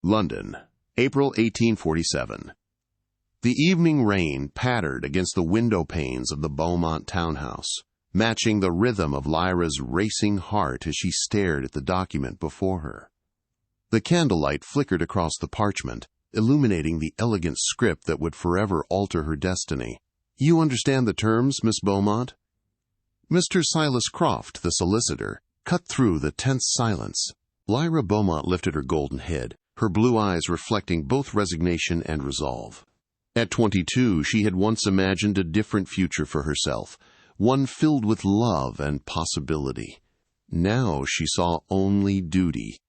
London, April 1847. The evening rain pattered against the window panes of the Beaumont townhouse, matching the rhythm of Lyra's racing heart as she stared at the document before her. The candlelight flickered across the parchment, illuminating the elegant script that would forever alter her destiny. "You understand the terms, Miss Beaumont?" Mr. Silas Croft, the solicitor, cut through the tense silence. Lyra Beaumont lifted her golden head, her blue eyes reflecting both resignation and resolve. At 22, she had once imagined a different future for herself, one filled with love and possibility. Now she saw only duty.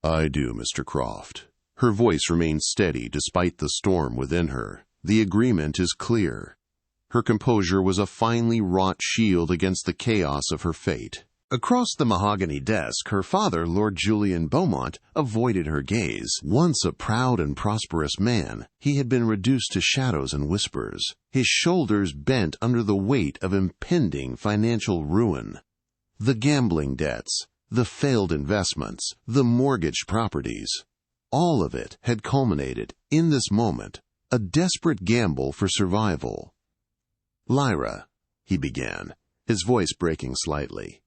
"I do, Mr. Croft." Her voice remained steady despite the storm within her. "The agreement is clear." Her composure was a finely wrought shield against the chaos of her fate. Across the mahogany desk, her father, Lord Julian Beaumont, avoided her gaze. Once a proud and prosperous man, he had been reduced to shadows and whispers, his shoulders bent under the weight of impending financial ruin. The gambling debts, the failed investments, the mortgaged properties, all of it had culminated, in this moment, a desperate gamble for survival. "Lyra," he began, his voice breaking slightly.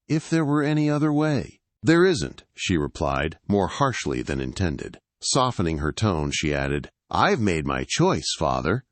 "If there were any other way." "There isn't," she replied, more harshly than intended. Softening her tone, she added, "I've made my choice, Father."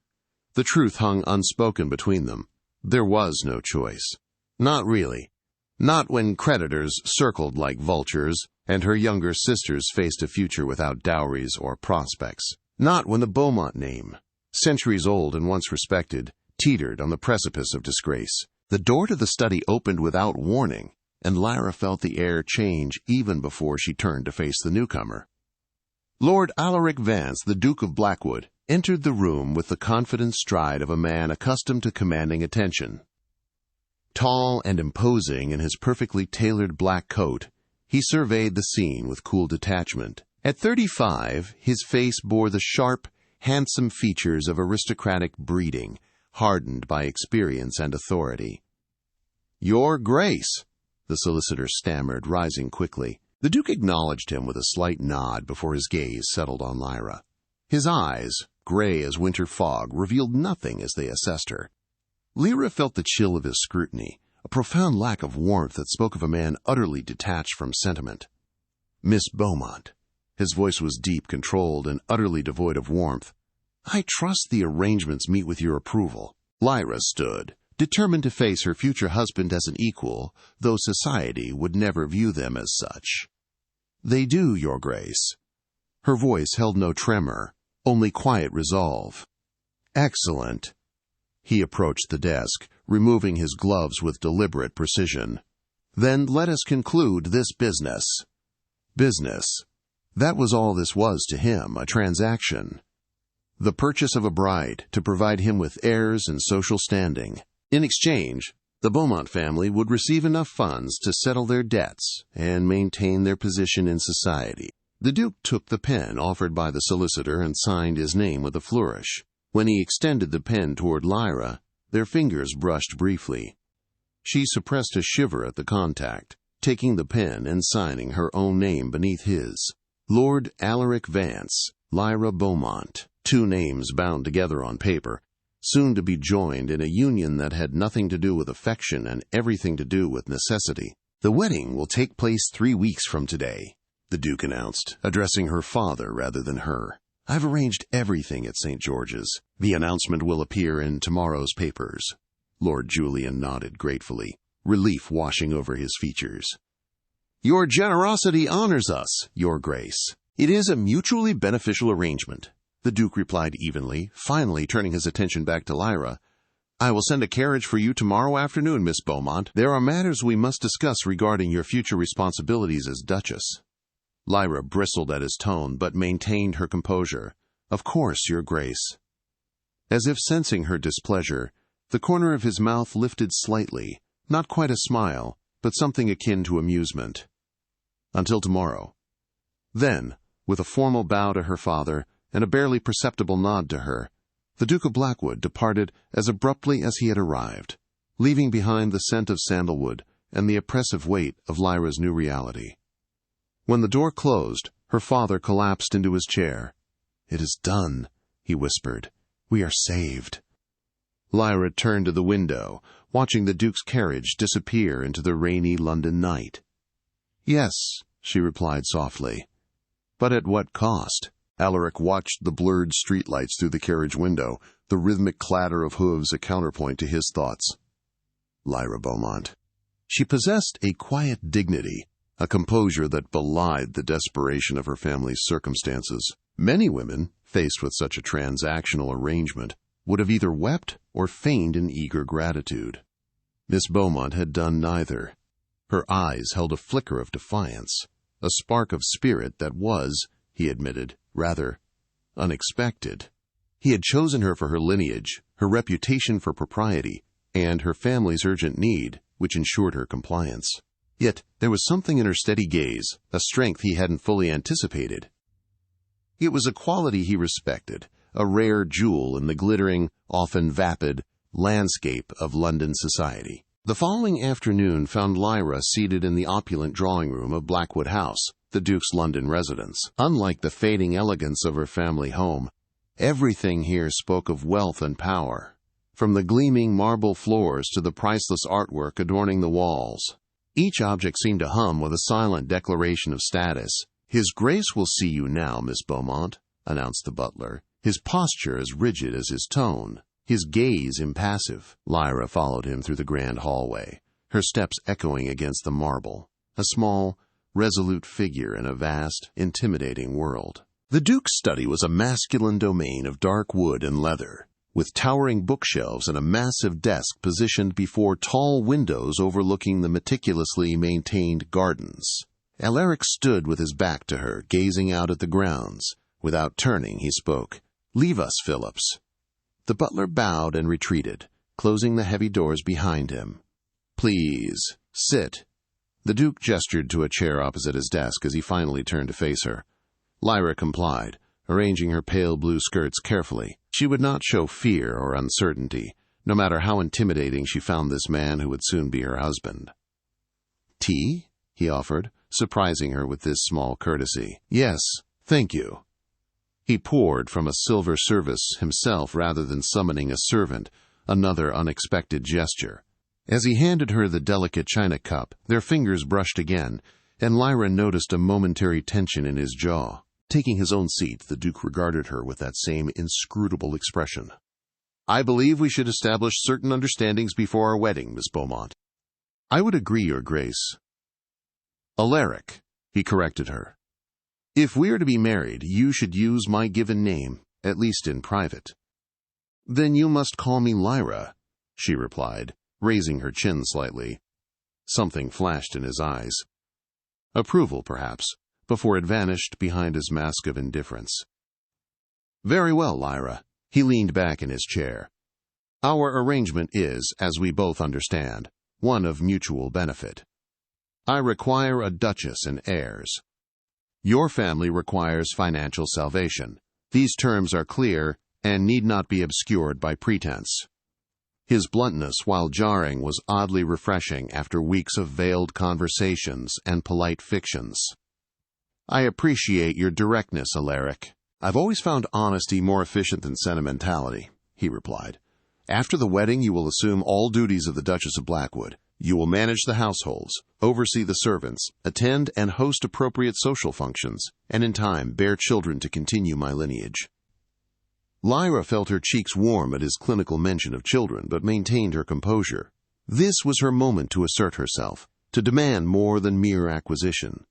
The truth hung unspoken between them. There was no choice. Not really. Not when creditors circled like vultures, and her younger sisters faced a future without dowries or prospects. Not when the Beaumont name, centuries old and once respected, teetered on the precipice of disgrace. The door to the study opened without warning, and Lyra felt the air change even before she turned to face the newcomer. Lord Alaric Vance, the Duke of Blackwood, entered the room with the confident stride of a man accustomed to commanding attention. Tall and imposing in his perfectly tailored black coat, he surveyed the scene with cool detachment. At 35, his face bore the sharp, handsome features of aristocratic breeding, hardened by experience and authority. "Your Grace," the solicitor stammered, rising quickly. The Duke acknowledged him with a slight nod before his gaze settled on Lyra. His eyes, gray as winter fog, revealed nothing as they assessed her. Lyra felt the chill of his scrutiny, a profound lack of warmth that spoke of a man utterly detached from sentiment. "Miss Beaumont," his voice was deep, controlled, and utterly devoid of warmth, "I trust the arrangements meet with your approval." Lyra stood, determined to face her future husband as an equal, though society would never view them as such. "They do, Your Grace." Her voice held no tremor, only quiet resolve. "Excellent." He approached the desk, removing his gloves with deliberate precision. "Then let us conclude this business." Business. That was all this was to him, a transaction. The purchase of a bride to provide him with heirs and social standing. In exchange, the Beaumont family would receive enough funds to settle their debts and maintain their position in society. The Duke took the pen offered by the solicitor and signed his name with a flourish. When he extended the pen toward Lyra, their fingers brushed briefly. She suppressed a shiver at the contact, taking the pen and signing her own name beneath his. Lord Alaric Vance, Lyra Beaumont. 2 names bound together on paper, soon to be joined in a union that had nothing to do with affection and everything to do with necessity. "The wedding will take place 3 weeks from today," the Duke announced, addressing her father rather than her. "I've arranged everything at St. George's. The announcement will appear in tomorrow's papers." Lord Julian nodded gratefully, relief washing over his features. "Your generosity honors us, Your Grace. It is a mutually beneficial arrangement," the Duke replied evenly, finally turning his attention back to Lyra. "I will send a carriage for you tomorrow afternoon, Miss Beaumont. There are matters we must discuss regarding your future responsibilities as Duchess." Lyra bristled at his tone, but maintained her composure. "Of course, Your Grace." As if sensing her displeasure, the corner of his mouth lifted slightly, not quite a smile, but something akin to amusement. "Until tomorrow." Then, with a formal bow to her father and a barely perceptible nod to her, the Duke of Blackwood departed as abruptly as he had arrived, leaving behind the scent of sandalwood and the oppressive weight of Lyra's new reality. When the door closed, Her father collapsed into his chair. "It is done," he whispered. "We are saved." Lyra turned to the window, watching the Duke's carriage disappear into the rainy London night. "Yes," she replied softly. "But at what cost?" Alaric watched the blurred streetlights through the carriage window, the rhythmic clatter of hooves a counterpoint to his thoughts. Lyra Beaumont. She possessed a quiet dignity, a composure that belied the desperation of her family's circumstances. Many women, faced with such a transactional arrangement, would have either wept or feigned an eager gratitude. Miss Beaumont had done neither. Her eyes held a flicker of defiance, a spark of spirit that was, he admitted, rather unexpected. He had chosen her for her lineage, her reputation for propriety, and her family's urgent need, which ensured her compliance. Yet there was something in her steady gaze, a strength he hadn't fully anticipated. It was a quality he respected, a rare jewel in the glittering, often vapid, landscape of London society. The following afternoon found Lyra seated in the opulent drawing-room of Blackwood House, the Duke's London residence. Unlike the fading elegance of her family home, everything here spoke of wealth and power, from the gleaming marble floors to the priceless artwork adorning the walls. Each object seemed to hum with a silent declaration of status. "His Grace will see you now, Miss Beaumont," announced the butler, his posture as rigid as his tone, his gaze impassive. Lyra followed him through the grand hallway, her steps echoing against the marble, a small, resolute figure in a vast, intimidating world. The Duke's study was a masculine domain of dark wood and leather, with towering bookshelves and a massive desk positioned before tall windows overlooking the meticulously maintained gardens. Alaric stood with his back to her, gazing out at the grounds. Without turning, he spoke. "Leave us, Phillips." The butler bowed and retreated, closing the heavy doors behind him. "Please, sit." The Duke gestured to a chair opposite his desk as he finally turned to face her. Lyra complied, arranging her pale blue skirts carefully. She would not show fear or uncertainty, no matter how intimidating she found this man who would soon be her husband. "Tea?" he offered, surprising her with this small courtesy. "Yes, thank you." He poured from a silver service himself rather than summoning a servant, another unexpected gesture. As he handed her the delicate china cup, their fingers brushed again, and Lyra noticed a momentary tension in his jaw. Taking his own seat, the Duke regarded her with that same inscrutable expression. "I believe we should establish certain understandings before our wedding, Miss Beaumont." "I would agree, Your Grace." "Alaric," he corrected her. "If we are to be married, you should use my given name, at least in private." "Then you must call me Lyra," she replied, raising her chin slightly. Something flashed in his eyes. Approval, perhaps, before it vanished behind his mask of indifference. "Very well, Lyra." He leaned back in his chair. "Our arrangement is, as we both understand, one of mutual benefit. I require a duchess and heirs. Your family requires financial salvation. These terms are clear and need not be obscured by pretense." His bluntness, while jarring, was oddly refreshing after weeks of veiled conversations and polite fictions. "I appreciate your directness, Alaric. I've always found honesty more efficient than sentimentality," he replied. "After the wedding, you will assume all duties of the Duchess of Blackwood. You will manage the households, oversee the servants, attend and host appropriate social functions, and in time bear children to continue my lineage." Lyra felt her cheeks warm at his clinical mention of children, but maintained her composure. This was her moment to assert herself, to demand more than mere acquisition.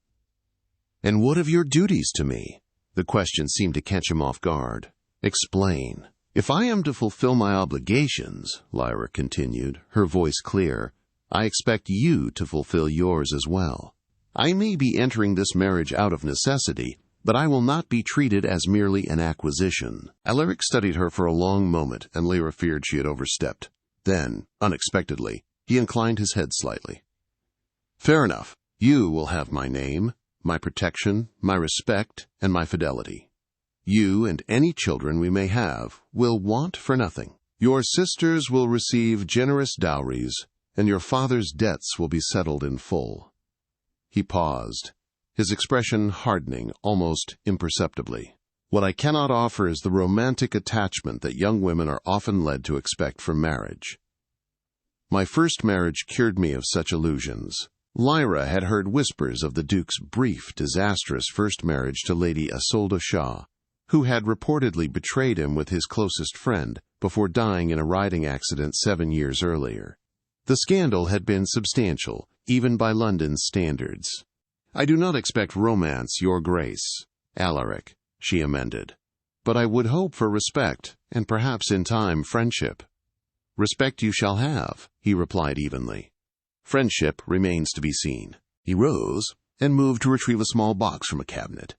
"And what of your duties to me?" The question seemed to catch him off guard. "Explain." "If I am to fulfill my obligations," Lyra continued, her voice clear, "I expect you to fulfill yours as well. I may be entering this marriage out of necessity, but I will not be treated as merely an acquisition." Alaric studied her for a long moment, and Lyra feared she had overstepped. Then, unexpectedly, he inclined his head slightly. "Fair enough. You will have my name, my protection, my respect, and my fidelity. You and any children we may have will want for nothing. Your sisters will receive generous dowries, and your father's debts will be settled in full." He paused. his expression hardening almost imperceptibly. "What I cannot offer is the romantic attachment that young women are often led to expect from marriage. My first marriage cured me of such illusions." Lyra had heard whispers of the Duke's brief, disastrous first marriage to Lady Isolde Shaw, who had reportedly betrayed him with his closest friend before dying in a riding accident 7 years earlier. The scandal had been substantial, even by London's standards. "I do not expect romance, your grace, Alaric," she amended. "But I would hope for respect, and perhaps in time friendship." "Respect you shall have," he replied evenly. "Friendship remains to be seen." He rose and moved to retrieve a small box from a cabinet.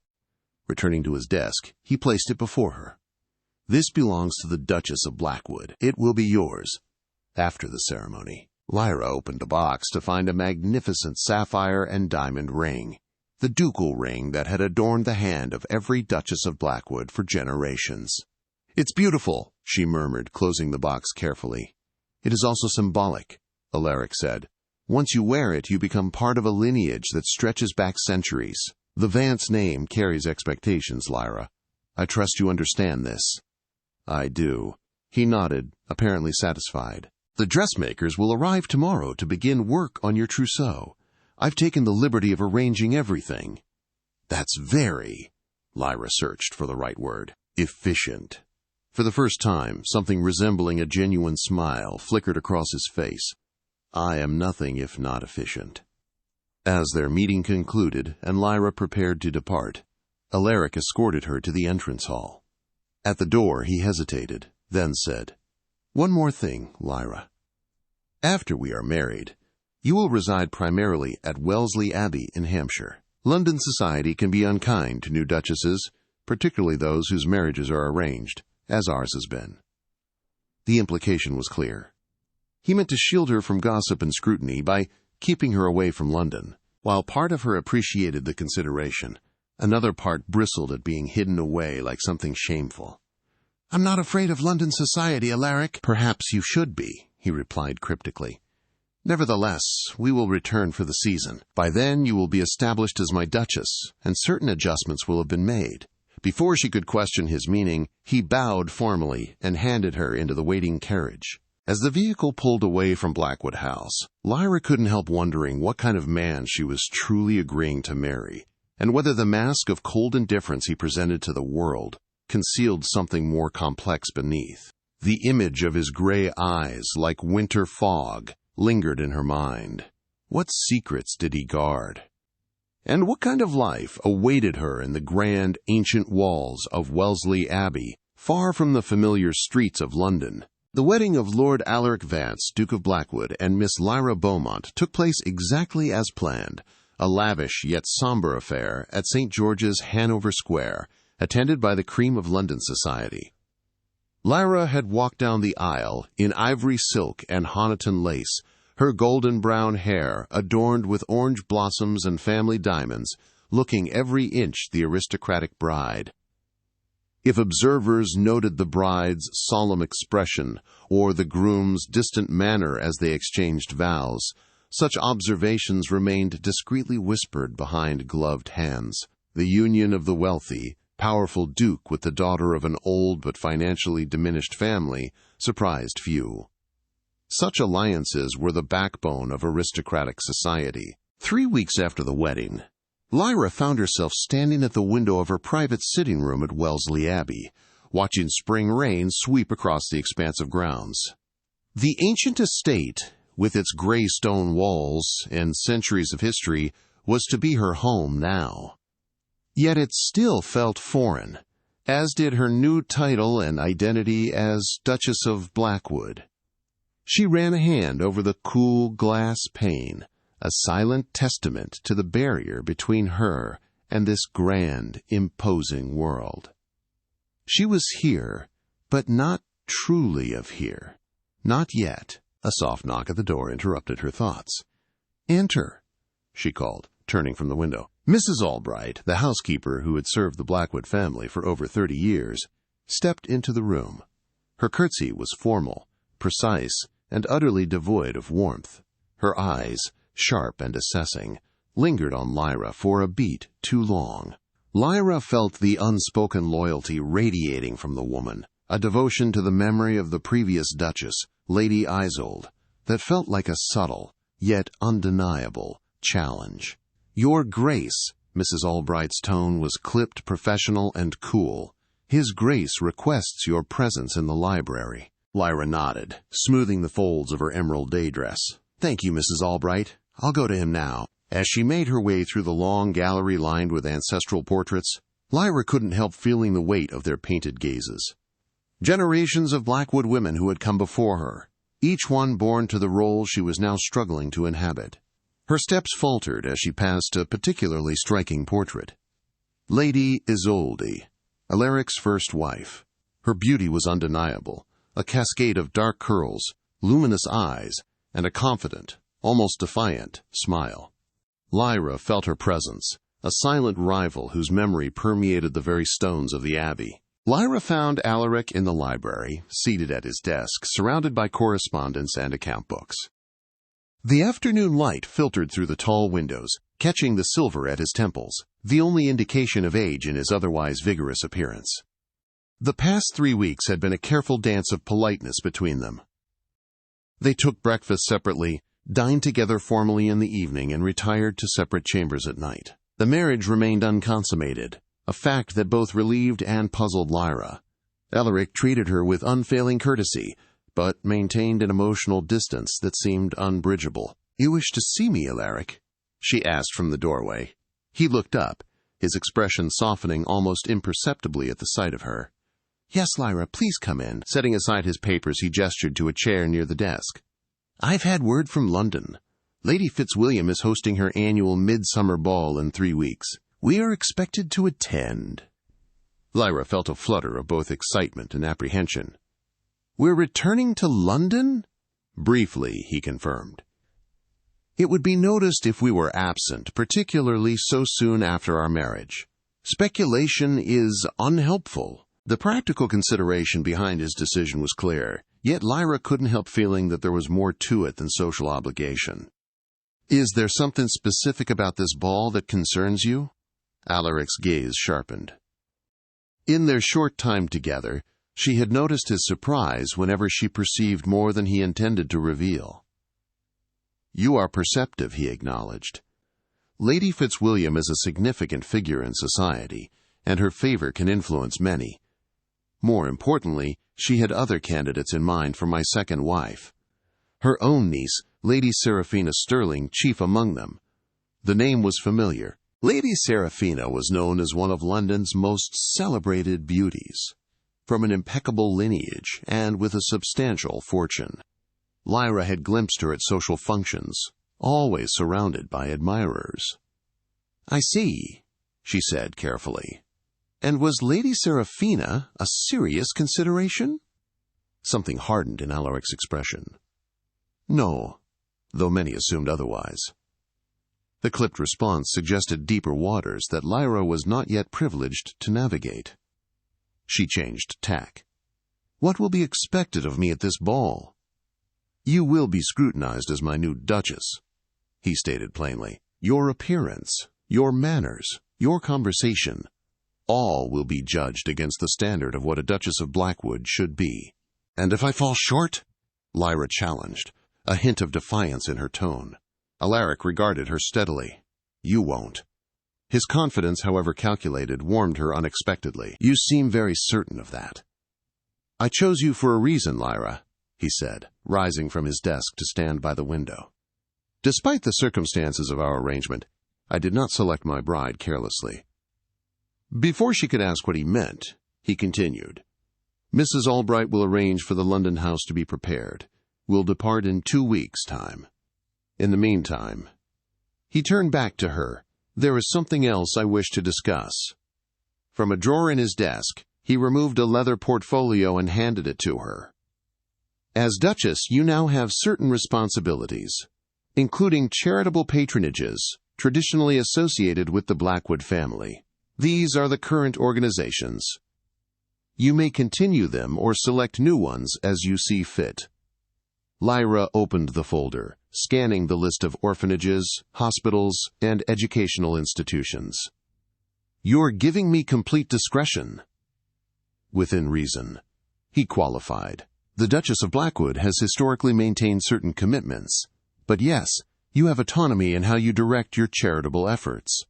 Returning to his desk, he placed it before her. "This belongs to the Duchess of Blackwood. It will be yours after the ceremony." Lyra opened the box to find a magnificent sapphire and diamond ring, the ducal ring that had adorned the hand of every Duchess of Blackwood for generations. "It's beautiful," she murmured, closing the box carefully. "It is also symbolic," Alaric said. "Once you wear it, you become part of a lineage that stretches back centuries. The Vance name carries expectations, Lyra. I trust you understand this." "I do." He nodded, apparently satisfied. "The dressmakers will arrive tomorrow to begin work on your trousseau. I've taken the liberty of arranging everything." "That's very," Lyra searched for the right word, "efficient." For the first time, something resembling a genuine smile flickered across his face. "I am nothing if not efficient." As their meeting concluded and Lyra prepared to depart, Alaric escorted her to the entrance hall. At the door he hesitated, then said, "One more thing, Lyra. After we are married, you will reside primarily at Wellesley Abbey in Hampshire. London society can be unkind to new duchesses, particularly those whose marriages are arranged, as ours has been." The implication was clear. He meant to shield her from gossip and scrutiny by keeping her away from London. While part of her appreciated the consideration, another part bristled at being hidden away like something shameful. "I'm not afraid of London society, Alaric." "Perhaps you should be," he replied cryptically. "Nevertheless, we will return for the season. By then you will be established as my duchess, and certain adjustments will have been made." Before she could question his meaning, he bowed formally and handed her into the waiting carriage. As the vehicle pulled away from Blackwood House, Lyra couldn't help wondering what kind of man she was truly agreeing to marry, and whether the mask of cold indifference he presented to the world concealed something more complex beneath. The image of his gray eyes, like winter fog, lingered in her mind. What secrets did he guard? And what kind of life awaited her in the grand, ancient walls of Wellesley Abbey, far from the familiar streets of London? The wedding of Lord Alaric Vance, Duke of Blackwood, and Miss Lyra Beaumont took place exactly as planned, a lavish yet somber affair at St. George's, Hanover Square, attended by the cream of London society. Lyra had walked down the aisle in ivory silk and Honiton lace, her golden brown hair adorned with orange blossoms and family diamonds, looking every inch the aristocratic bride. If observers noted the bride's solemn expression or the groom's distant manner as they exchanged vows, such observations remained discreetly whispered behind gloved hands. The union of the wealthy, powerful duke with the daughter of an old but financially diminished family surprised few. Such alliances were the backbone of aristocratic society. 3 weeks after the wedding, Lyra found herself standing at the window of her private sitting room at Wellesley Abbey, watching spring rain sweep across the expanse of grounds. The ancient estate, with its gray stone walls and centuries of history, was to be her home now. Yet it still felt foreign, as did her new title and identity as Duchess of Blackwood. She ran a hand over the cool glass pane, a silent testament to the barrier between her and this grand, imposing world. She was here, but not truly of here. Not yet. A soft knock at the door interrupted her thoughts. "Enter," she called, turning from the window. Mrs. Albright, the housekeeper who had served the Blackwood family for over 30 years, stepped into the room. Her curtsy was formal, precise, and utterly devoid of warmth. Her eyes, sharp and assessing, lingered on Lyra for a beat too long. Lyra felt the unspoken loyalty radiating from the woman, a devotion to the memory of the previous Duchess, Lady Isolde, that felt like a subtle, yet undeniable, challenge. "Your Grace," Mrs. Albright's tone was clipped, professional, and cool. "His Grace requests your presence in the library." Lyra nodded, smoothing the folds of her emerald day dress. "Thank you, Mrs. Albright. I'll go to him now." As she made her way through the long gallery lined with ancestral portraits, Lyra couldn't help feeling the weight of their painted gazes. Generations of Blackwood women who had come before her, each one born to the role she was now struggling to inhabit. Her steps faltered as she passed a particularly striking portrait. Lady Isolde, Alaric's first wife. Her beauty was undeniable, a cascade of dark curls, luminous eyes, and a confident, almost defiant, smile. Lyra felt her presence, a silent rival whose memory permeated the very stones of the abbey. Lyra found Alaric in the library, seated at his desk, surrounded by correspondence and account books. The afternoon light filtered through the tall windows, catching the silver at his temples, the only indication of age in his otherwise vigorous appearance. The past 3 weeks had been a careful dance of politeness between them. They took breakfast separately, dined together formally in the evening, and retired to separate chambers at night. The marriage remained unconsummated, a fact that both relieved and puzzled Lyra. Alaric treated her with unfailing courtesy, but maintained an emotional distance that seemed unbridgeable. "You wish to see me, Alaric?" she asked from the doorway. He looked up, his expression softening almost imperceptibly at the sight of her. "Yes, Lyra, please come in." Setting aside his papers, he gestured to a chair near the desk. "I've had word from London. Lady Fitzwilliam is hosting her annual midsummer ball in 3 weeks. We are expected to attend." Lyra felt a flutter of both excitement and apprehension. "We're returning to London?" Briefly, he confirmed. "It would be noticed if we were absent, particularly so soon after our marriage. Speculation is unhelpful." The practical consideration behind his decision was clear, yet Lyra couldn't help feeling that there was more to it than social obligation. "Is there something specific about this ball that concerns you?" Alaric's gaze sharpened. In their short time together, she had noticed his surprise whenever she perceived more than he intended to reveal. "You are perceptive," he acknowledged. "Lady Fitzwilliam is a significant figure in society, and her favor can influence many. More importantly, she had other candidates in mind for my second wife. Her own niece, Lady Seraphina Sterling, chief among them." The name was familiar. Lady Seraphina was known as one of London's most celebrated beauties, from an impeccable lineage and with a substantial fortune. Lyra had glimpsed her at social functions, always surrounded by admirers. "I see," she said carefully. "And was Lady Seraphina a serious consideration?" Something hardened in Alaric's expression. "No, though many assumed otherwise." The clipped response suggested deeper waters that Lyra was not yet privileged to navigate. She changed tack. "What will be expected of me at this ball?" "You will be scrutinized as my new Duchess," he stated plainly. "Your appearance, your manners, your conversation, all will be judged against the standard of what a Duchess of Blackwood should be." "And if I fall short?" Lyra challenged, a hint of defiance in her tone. Alaric regarded her steadily. "You won't." His confidence, however calculated, warmed her unexpectedly. "You seem very certain of that." "I chose you for a reason, Lyra," he said, rising from his desk to stand by the window. "Despite the circumstances of our arrangement, I did not select my bride carelessly." Before she could ask what he meant, he continued, "Mrs. Albright will arrange for the London house to be prepared. We'll depart in 2 weeks' time. In the meantime," he turned back to her, "there is something else I wish to discuss." From a drawer in his desk, he removed a leather portfolio and handed it to her. "As Duchess, you now have certain responsibilities, including charitable patronages traditionally associated with the Blackwood family. These are the current organizations. You may continue them or select new ones as you see fit." Lyra opened the folder, scanning the list of orphanages, hospitals, and educational institutions. "You're giving me complete discretion." "Within reason," he qualified. "The Duchess of Blackwood has historically maintained certain commitments, but yes, you have autonomy in how you direct your charitable efforts."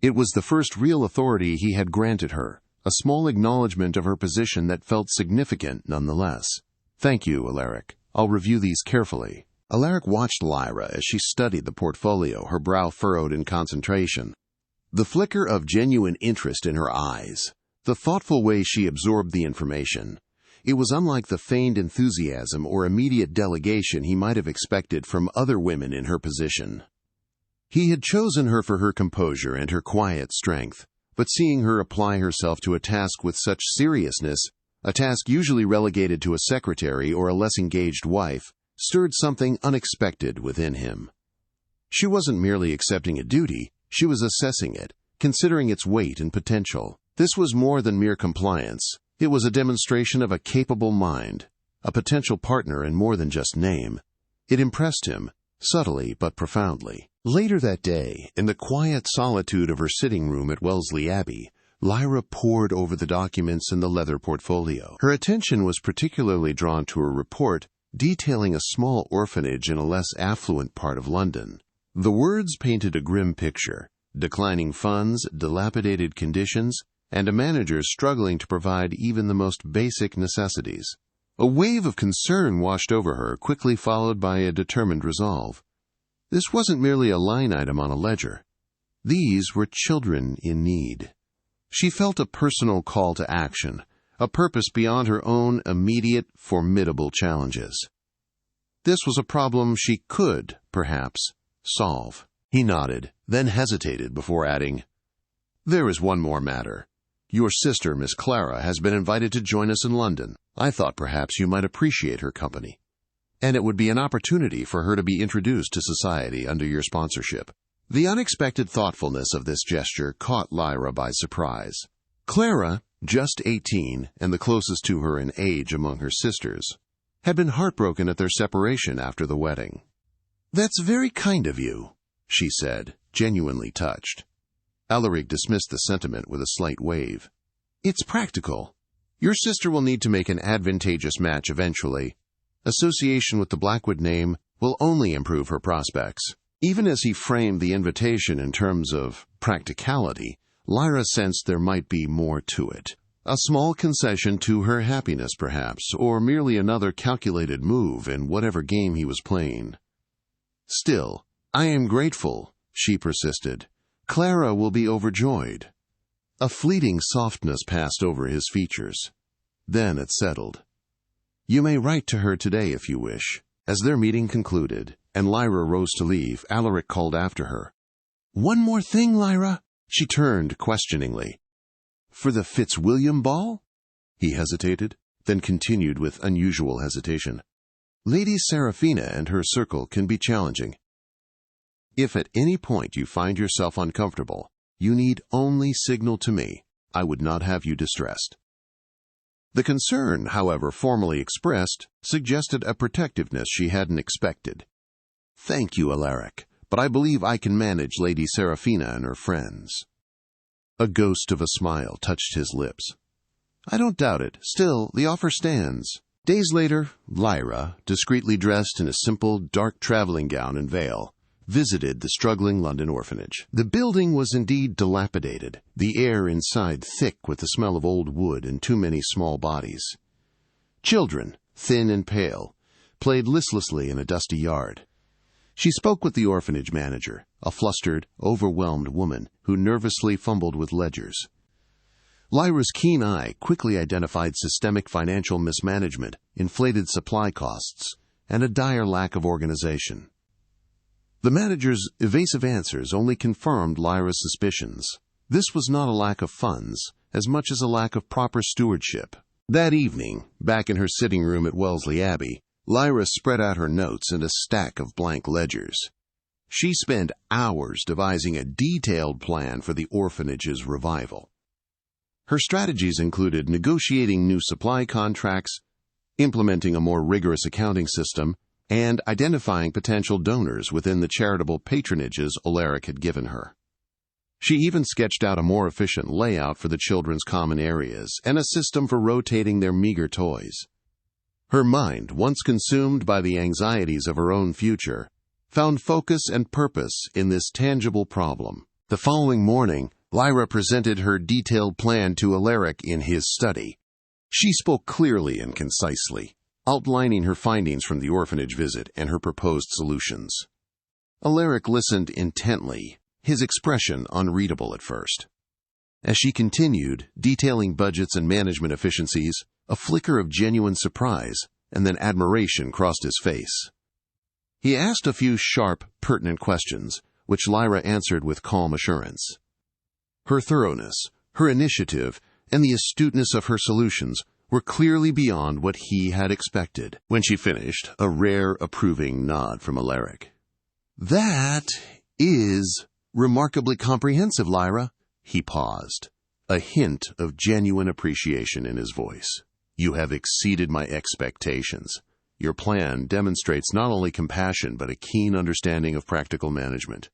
It was the first real authority he had granted her, a small acknowledgement of her position that felt significant nonetheless. "Thank you, Alaric. I'll review these carefully." Alaric watched Lyra as she studied the portfolio, her brow furrowed in concentration. The flicker of genuine interest in her eyes, the thoughtful way she absorbed the information, it was unlike the feigned enthusiasm or immediate delegation he might have expected from other women in her position. He had chosen her for her composure and her quiet strength, but seeing her apply herself to a task with such seriousness, a task usually relegated to a secretary or a less engaged wife, stirred something unexpected within him. She wasn't merely accepting a duty, she was assessing it, considering its weight and potential. This was more than mere compliance. It was a demonstration of a capable mind, a potential partner in more than just name. It impressed him, subtly but profoundly. Later that day, in the quiet solitude of her sitting room at Wellesley Abbey, Lyra pored over the documents in the leather portfolio. Her attention was particularly drawn to a report detailing a small orphanage in a less affluent part of London. The words painted a grim picture: declining funds, dilapidated conditions, and a manager struggling to provide even the most basic necessities. A wave of concern washed over her, quickly followed by a determined resolve. This wasn't merely a line item on a ledger. These were children in need. She felt a personal call to action, a purpose beyond her own immediate, formidable challenges. This was a problem she could, perhaps, solve. He nodded, then hesitated before adding, "There is one more matter. Your sister, Miss Clara, has been invited to join us in London. I thought perhaps you might appreciate her company, and it would be an opportunity for her to be introduced to society under your sponsorship." The unexpected thoughtfulness of this gesture caught Lyra by surprise. Clara, just 18 and the closest to her in age among her sisters, had been heartbroken at their separation after the wedding. "That's very kind of you," she said, genuinely touched. Alaric dismissed the sentiment with a slight wave. "It's practical. Your sister will need to make an advantageous match eventually. Association with the Blackwood name will only improve her prospects." Even as he framed the invitation in terms of practicality, Lyra sensed there might be more to it. A small concession to her happiness, perhaps, or merely another calculated move in whatever game he was playing. "Still, I am grateful," she persisted. "Clara will be overjoyed." A fleeting softness passed over his features. Then it settled. "You may write to her today if you wish." As their meeting concluded, and Lyra rose to leave, Alaric called after her. "One more thing, Lyra." She turned questioningly. "For the Fitzwilliam ball?" He hesitated, then continued with unusual hesitation. "Lady Seraphina and her circle can be challenging. If at any point you find yourself uncomfortable, you need only signal to me. I would not have you distressed." The concern, however formally expressed, suggested a protectiveness she hadn't expected. "Thank you, Alaric, but I believe I can manage Lady Seraphina and her friends." A ghost of a smile touched his lips. "I don't doubt it. Still, the offer stands." Days later, Lyra, discreetly dressed in a simple, dark traveling gown and veil, visited the struggling London orphanage. The building was indeed dilapidated, the air inside thick with the smell of old wood and too many small bodies. Children, thin and pale, played listlessly in a dusty yard. She spoke with the orphanage manager, a flustered, overwhelmed woman who nervously fumbled with ledgers. Lyra's keen eye quickly identified systemic financial mismanagement, inflated supply costs, and a dire lack of organization. The manager's evasive answers only confirmed Lyra's suspicions. This was not a lack of funds, as much as a lack of proper stewardship. That evening, back in her sitting room at Wellesley Abbey, Lyra spread out her notes and a stack of blank ledgers. She spent hours devising a detailed plan for the orphanage's revival. Her strategies included negotiating new supply contracts, implementing a more rigorous accounting system, and identifying potential donors within the charitable patronages Alaric had given her. She even sketched out a more efficient layout for the children's common areas and a system for rotating their meager toys. Her mind, once consumed by the anxieties of her own future, found focus and purpose in this tangible problem. The following morning, Lyra presented her detailed plan to Alaric in his study. She spoke clearly and concisely, outlining her findings from the orphanage visit and her proposed solutions. Alaric listened intently, his expression unreadable at first. As she continued, detailing budgets and management efficiencies, a flicker of genuine surprise and then admiration crossed his face. He asked a few sharp, pertinent questions, which Lyra answered with calm assurance. Her thoroughness, her initiative, and the astuteness of her solutions were clearly beyond what he had expected. When she finished, a rare, approving nod from Alaric. "That is remarkably comprehensive, Lyra." He paused, a hint of genuine appreciation in his voice. "You have exceeded my expectations. Your plan demonstrates not only compassion but a keen understanding of practical management.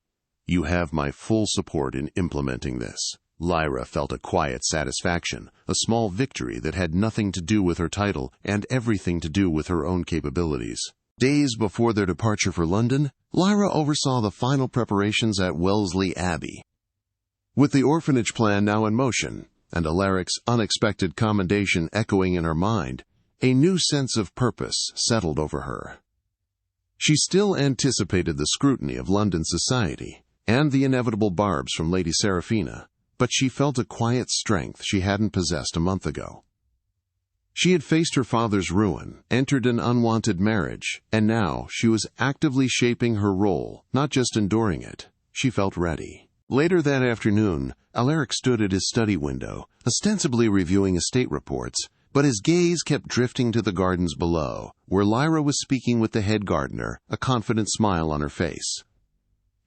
You have my full support in implementing this." Lyra felt a quiet satisfaction, a small victory that had nothing to do with her title and everything to do with her own capabilities. Days before their departure for London, Lyra oversaw the final preparations at Wellesley Abbey. With the orphanage plan now in motion, and Alaric's unexpected commendation echoing in her mind, a new sense of purpose settled over her. She still anticipated the scrutiny of London society and the inevitable barbs from Lady Seraphina, but she felt a quiet strength she hadn't possessed a month ago. She had faced her father's ruin, entered an unwanted marriage, and now she was actively shaping her role, not just enduring it. She felt ready. Later that afternoon, Alaric stood at his study window, ostensibly reviewing estate reports, but his gaze kept drifting to the gardens below, where Lyra was speaking with the head gardener, a confident smile on her face.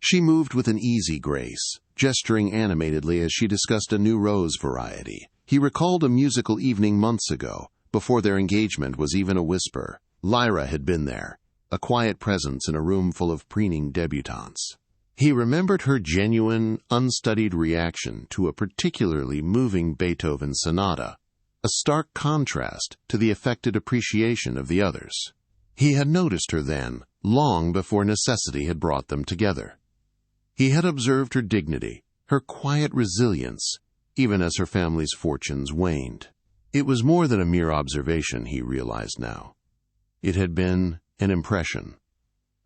She moved with an easy grace, gesturing animatedly as she discussed a new rose variety. He recalled a musical evening months ago, before their engagement was even a whisper. Lyra had been there, a quiet presence in a room full of preening debutantes. He remembered her genuine, unstudied reaction to a particularly moving Beethoven sonata, a stark contrast to the affected appreciation of the others. He had noticed her then, long before necessity had brought them together. He had observed her dignity, her quiet resilience, even as her family's fortunes waned. It was more than a mere observation, he realized now. It had been an impression,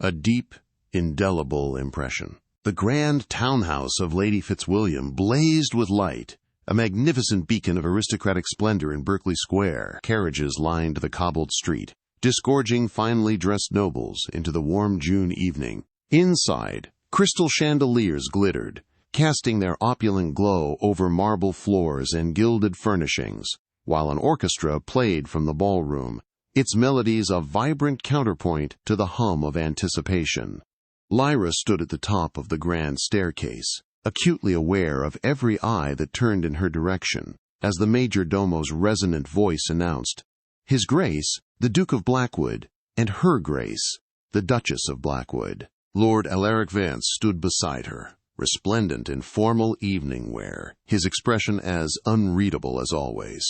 a deep, indelible impression. The grand townhouse of Lady Fitzwilliam blazed with light, a magnificent beacon of aristocratic splendor in Berkeley Square. Carriages lined the cobbled street, disgorging finely dressed nobles into the warm June evening. Inside, crystal chandeliers glittered, casting their opulent glow over marble floors and gilded furnishings, while an orchestra played from the ballroom, its melodies a vibrant counterpoint to the hum of anticipation. Lyra stood at the top of the grand staircase, acutely aware of every eye that turned in her direction, as the major domo's resonant voice announced, "His Grace, the Duke of Blackwood, and Her Grace, the Duchess of Blackwood." Lord Alaric Vance stood beside her, resplendent in formal evening wear, his expression as unreadable as always.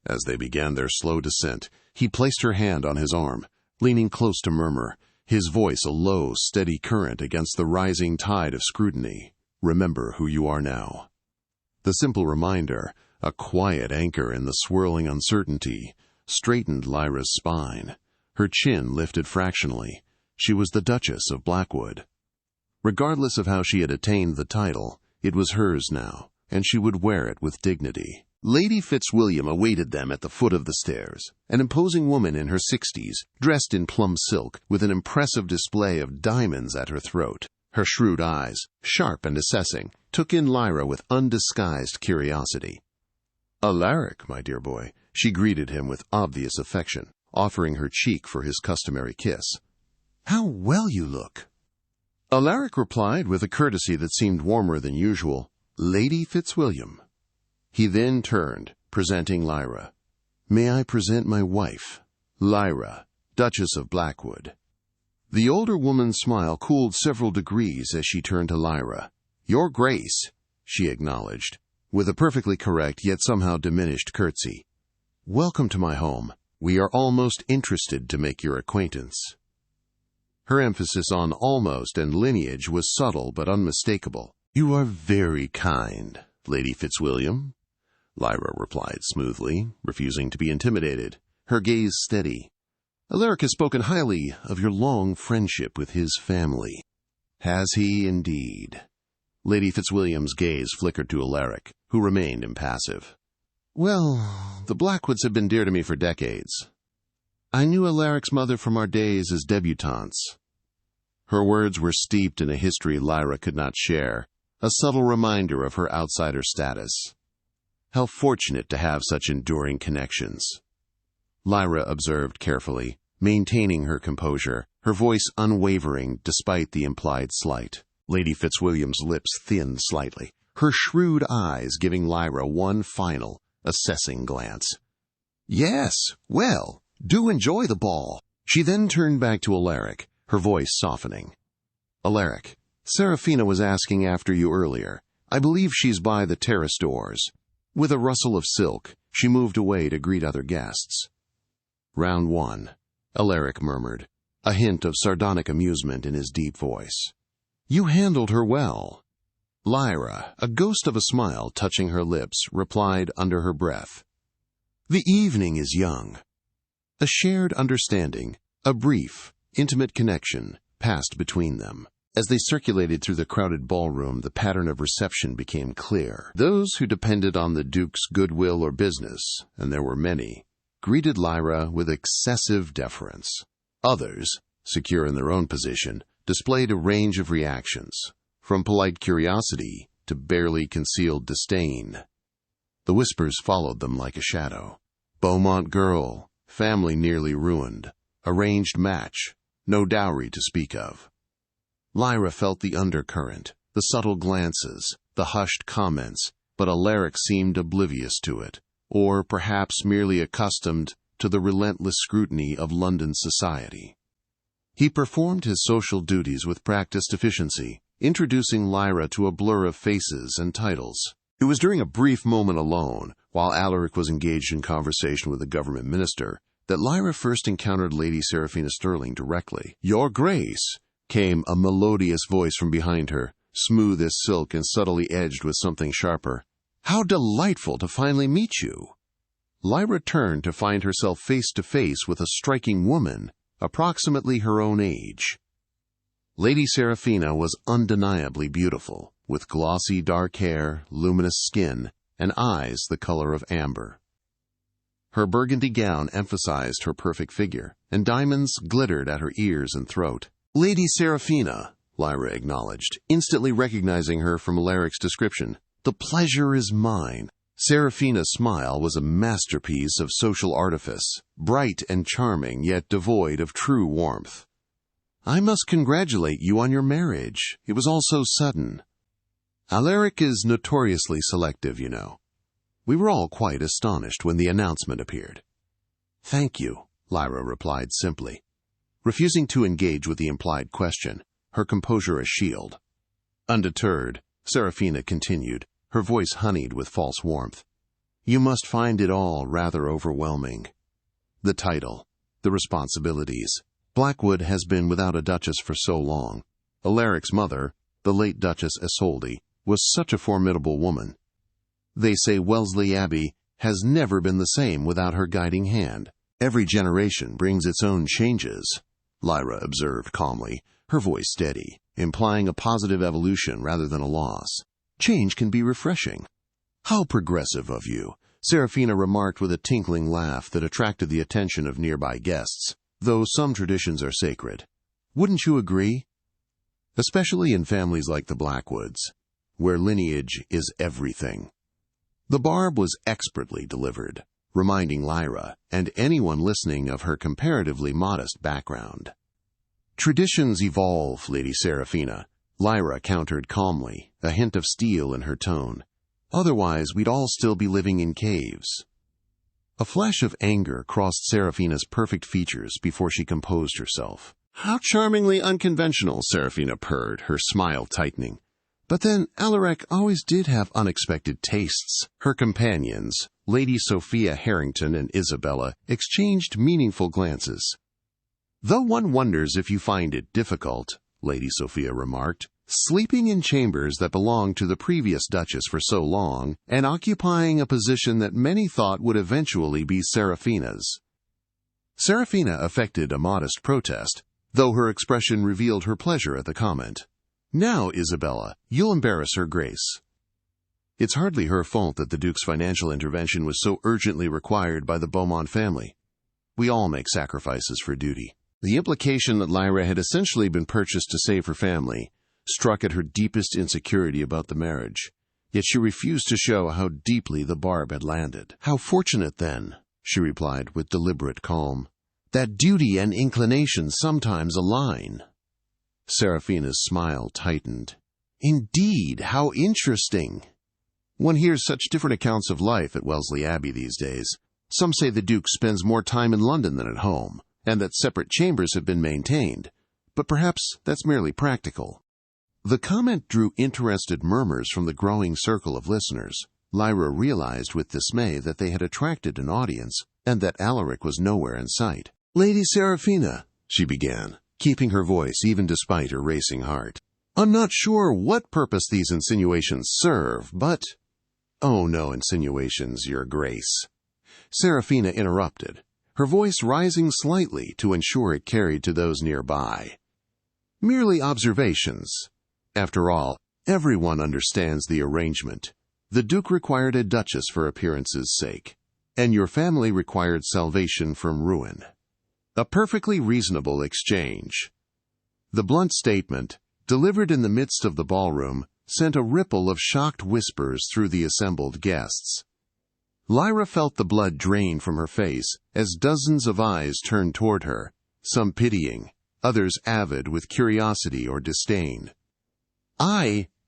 As they began their slow descent, he placed her hand on his arm, leaning close to murmur, his voice a low, steady current against the rising tide of scrutiny. "Remember who you are now." The simple reminder, a quiet anchor in the swirling uncertainty, straightened Lyra's spine. Her chin lifted fractionally. She was the Duchess of Blackwood. Regardless of how she had attained the title, it was hers now, and she would wear it with dignity. Lady Fitzwilliam awaited them at the foot of the stairs, an imposing woman in her 60s, dressed in plum silk, with an impressive display of diamonds at her throat. Her shrewd eyes, sharp and assessing, took in Lyra with undisguised curiosity. "Alaric, my dear boy," she greeted him with obvious affection, offering her cheek for his customary kiss. "How well you look!" Alaric replied with a courtesy that seemed warmer than usual, "Lady Fitzwilliam." He then turned, presenting Lyra. "May I present my wife, Lyra, Duchess of Blackwood?" The older woman's smile cooled several degrees as she turned to Lyra. "Your Grace," she acknowledged, with a perfectly correct yet somehow diminished curtsy. "Welcome to my home. We are almost interested to make your acquaintance." Her emphasis on almost and lineage was subtle but unmistakable. "You are very kind, Lady Fitzwilliam," Lyra replied smoothly, refusing to be intimidated, her gaze steady. "Alaric has spoken highly of your long friendship with his family." "Has he indeed?" Lady Fitzwilliam's gaze flickered to Alaric, who remained impassive. "Well, the Blackwoods have been dear to me for decades. I knew Alaric's mother from our days as debutantes." Her words were steeped in a history Lyra could not share, a subtle reminder of her outsider status. How fortunate to have such enduring connections. Lyra observed carefully, maintaining her composure, her voice unwavering despite the implied slight. Lady Fitzwilliam's lips thinned slightly, her shrewd eyes giving Lyra one final, assessing glance. "Yes, well, do enjoy the ball." She then turned back to Alaric, her voice softening. "Alaric, Seraphina was asking after you earlier. I believe she's by the terrace doors." With a rustle of silk, she moved away to greet other guests. "Round 1, Alaric murmured, a hint of sardonic amusement in his deep voice. "You handled her well." Lyra, a ghost of a smile touching her lips, replied under her breath, "The evening is young." A shared understanding, a brief, intimate connection, passed between them. As they circulated through the crowded ballroom, the pattern of reception became clear. Those who depended on the Duke's goodwill or business, and there were many, greeted Lyra with excessive deference. Others, secure in their own position, displayed a range of reactions, from polite curiosity to barely concealed disdain. The whispers followed them like a shadow. Beaumont girl, family nearly ruined, arranged match, no dowry to speak of. Lyra felt the undercurrent, the subtle glances, the hushed comments, but Alaric seemed oblivious to it, or perhaps merely accustomed to the relentless scrutiny of London society. He performed his social duties with practiced efficiency, introducing Lyra to a blur of faces and titles. It was during a brief moment alone, while Alaric was engaged in conversation with a government minister, that Lyra first encountered Lady Seraphina Sterling directly. "Your Grace," came a melodious voice from behind her, smooth as silk and subtly edged with something sharper. "How delightful to finally meet you." Lyra turned to find herself face to face with a striking woman, approximately her own age. Lady Seraphina was undeniably beautiful, with glossy dark hair, luminous skin, and eyes the color of amber. Her burgundy gown emphasized her perfect figure, and diamonds glittered at her ears and throat. "Lady Seraphina," Lyra acknowledged, instantly recognizing her from Alaric's description. "The pleasure is mine." Seraphina's smile was a masterpiece of social artifice, bright and charming, yet devoid of true warmth. "I must congratulate you on your marriage. It was all so sudden." "Alaric is notoriously selective, you know." We were all quite astonished when the announcement appeared. "Thank you," Lyra replied simply, refusing to engage with the implied question, her composure a shield. Undeterred, Seraphina continued, her voice honeyed with false warmth. "You must find it all rather overwhelming. The title, the responsibilities. Blackwood has been without a duchess for so long. Alaric's mother, the late Duchess Isolde, was such a formidable woman. They say Wellesley Abbey has never been the same without her guiding hand. Every generation brings its own changes," Lyra observed calmly, her voice steady, implying a positive evolution rather than a loss. "Change can be refreshing." "How progressive of you," Seraphina remarked with a tinkling laugh that attracted the attention of nearby guests, "though some traditions are sacred. Wouldn't you agree? Especially in families like the Blackwoods, where lineage is everything." The barb was expertly delivered, reminding Lyra and anyone listening of her comparatively modest background. "Traditions evolve, Lady Seraphina," Lyra countered calmly, a hint of steel in her tone. "Otherwise, we'd all still be living in caves." A flash of anger crossed Seraphina's perfect features before she composed herself. How charmingly unconventional, Serafina purred, her smile tightening. But then Alaric always did have unexpected tastes. Her companions, Lady Sophia Harrington and Isabella, exchanged meaningful glances. Though one wonders if you find it difficult, Lady Sophia remarked, sleeping in chambers that belonged to the previous Duchess for so long, and occupying a position that many thought would eventually be Serafina's. Serafina affected a modest protest, though her expression revealed her pleasure at the comment. Now, Isabella, you'll embarrass her Grace. It's hardly her fault that the Duke's financial intervention was so urgently required by the Beaumont family. We all make sacrifices for duty. The implication that Lyra had essentially been purchased to save her family struck at her deepest insecurity about the marriage, yet she refused to show how deeply the barb had landed. How fortunate, then, she replied with deliberate calm, that duty and inclination sometimes align. Serafina's smile tightened. Indeed, how interesting. One hears such different accounts of life at Wellesley Abbey these days. Some say the Duke spends more time in London than at home, and that separate chambers have been maintained. But perhaps that's merely practical. The comment drew interested murmurs from the growing circle of listeners. Lyra realized with dismay that they had attracted an audience, and that Alaric was nowhere in sight. "Lady Serafina," she began, keeping her voice even despite her racing heart. "I'm not sure what purpose these insinuations serve, but—" "Oh, no insinuations, Your Grace," Serafina interrupted, her voice rising slightly to ensure it carried to those nearby. "Merely observations. After all, everyone understands the arrangement. The Duke required a Duchess for appearance's sake, and your family required salvation from ruin. A perfectly reasonable exchange." The blunt statement, delivered in the midst of the ballroom, sent a ripple of shocked whispers through the assembled guests. Lyra felt the blood drain from her face as dozens of eyes turned toward her, some pitying, others avid with curiosity or disdain.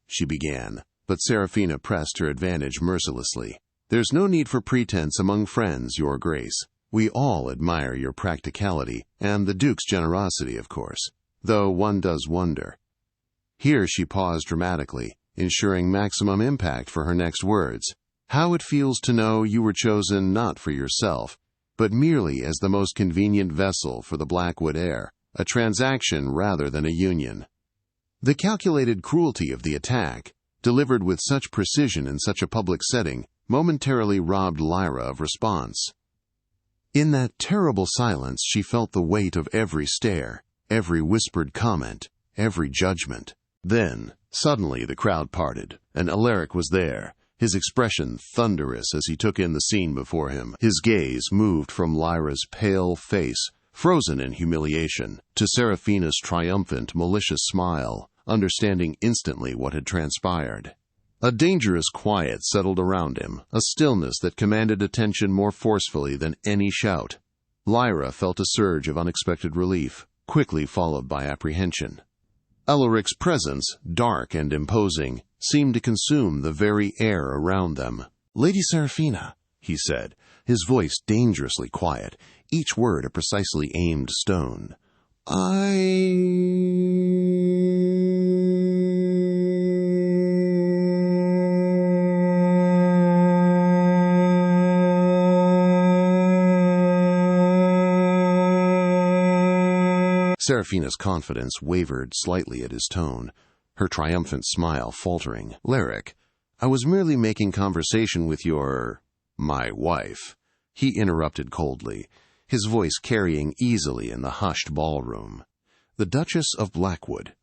She began, but Serafina pressed her advantage mercilessly. "There's no need for pretense among friends, Your Grace. We all admire your practicality, and the Duke's generosity, of course, though one does wonder." Here she paused dramatically, ensuring maximum impact for her next words. "How it feels to know you were chosen not for yourself, but merely as the most convenient vessel for the Blackwood heir, a transaction rather than a union." The calculated cruelty of the attack, delivered with such precision in such a public setting, momentarily robbed Lyra of response. In that terrible silence she felt the weight of every stare, every whispered comment, every judgment. Then, suddenly the crowd parted, and Alaric was there, his expression thunderous as he took in the scene before him. His gaze moved from Lyra's pale face, frozen in humiliation, to Serafina's triumphant, malicious smile, understanding instantly what had transpired. A dangerous quiet settled around him, a stillness that commanded attention more forcefully than any shout. Lyra felt a surge of unexpected relief, quickly followed by apprehension. Alaric's presence, dark and imposing, seemed to consume the very air around them. "Lady Serafina," he said, his voice dangerously quiet, each word a precisely aimed stone. Serafina's confidence wavered slightly at his tone, her triumphant smile faltering. "Alaric, I was merely making conversation with my wife," he interrupted coldly, his voice carrying easily in the hushed ballroom. "The Duchess of Blackwood,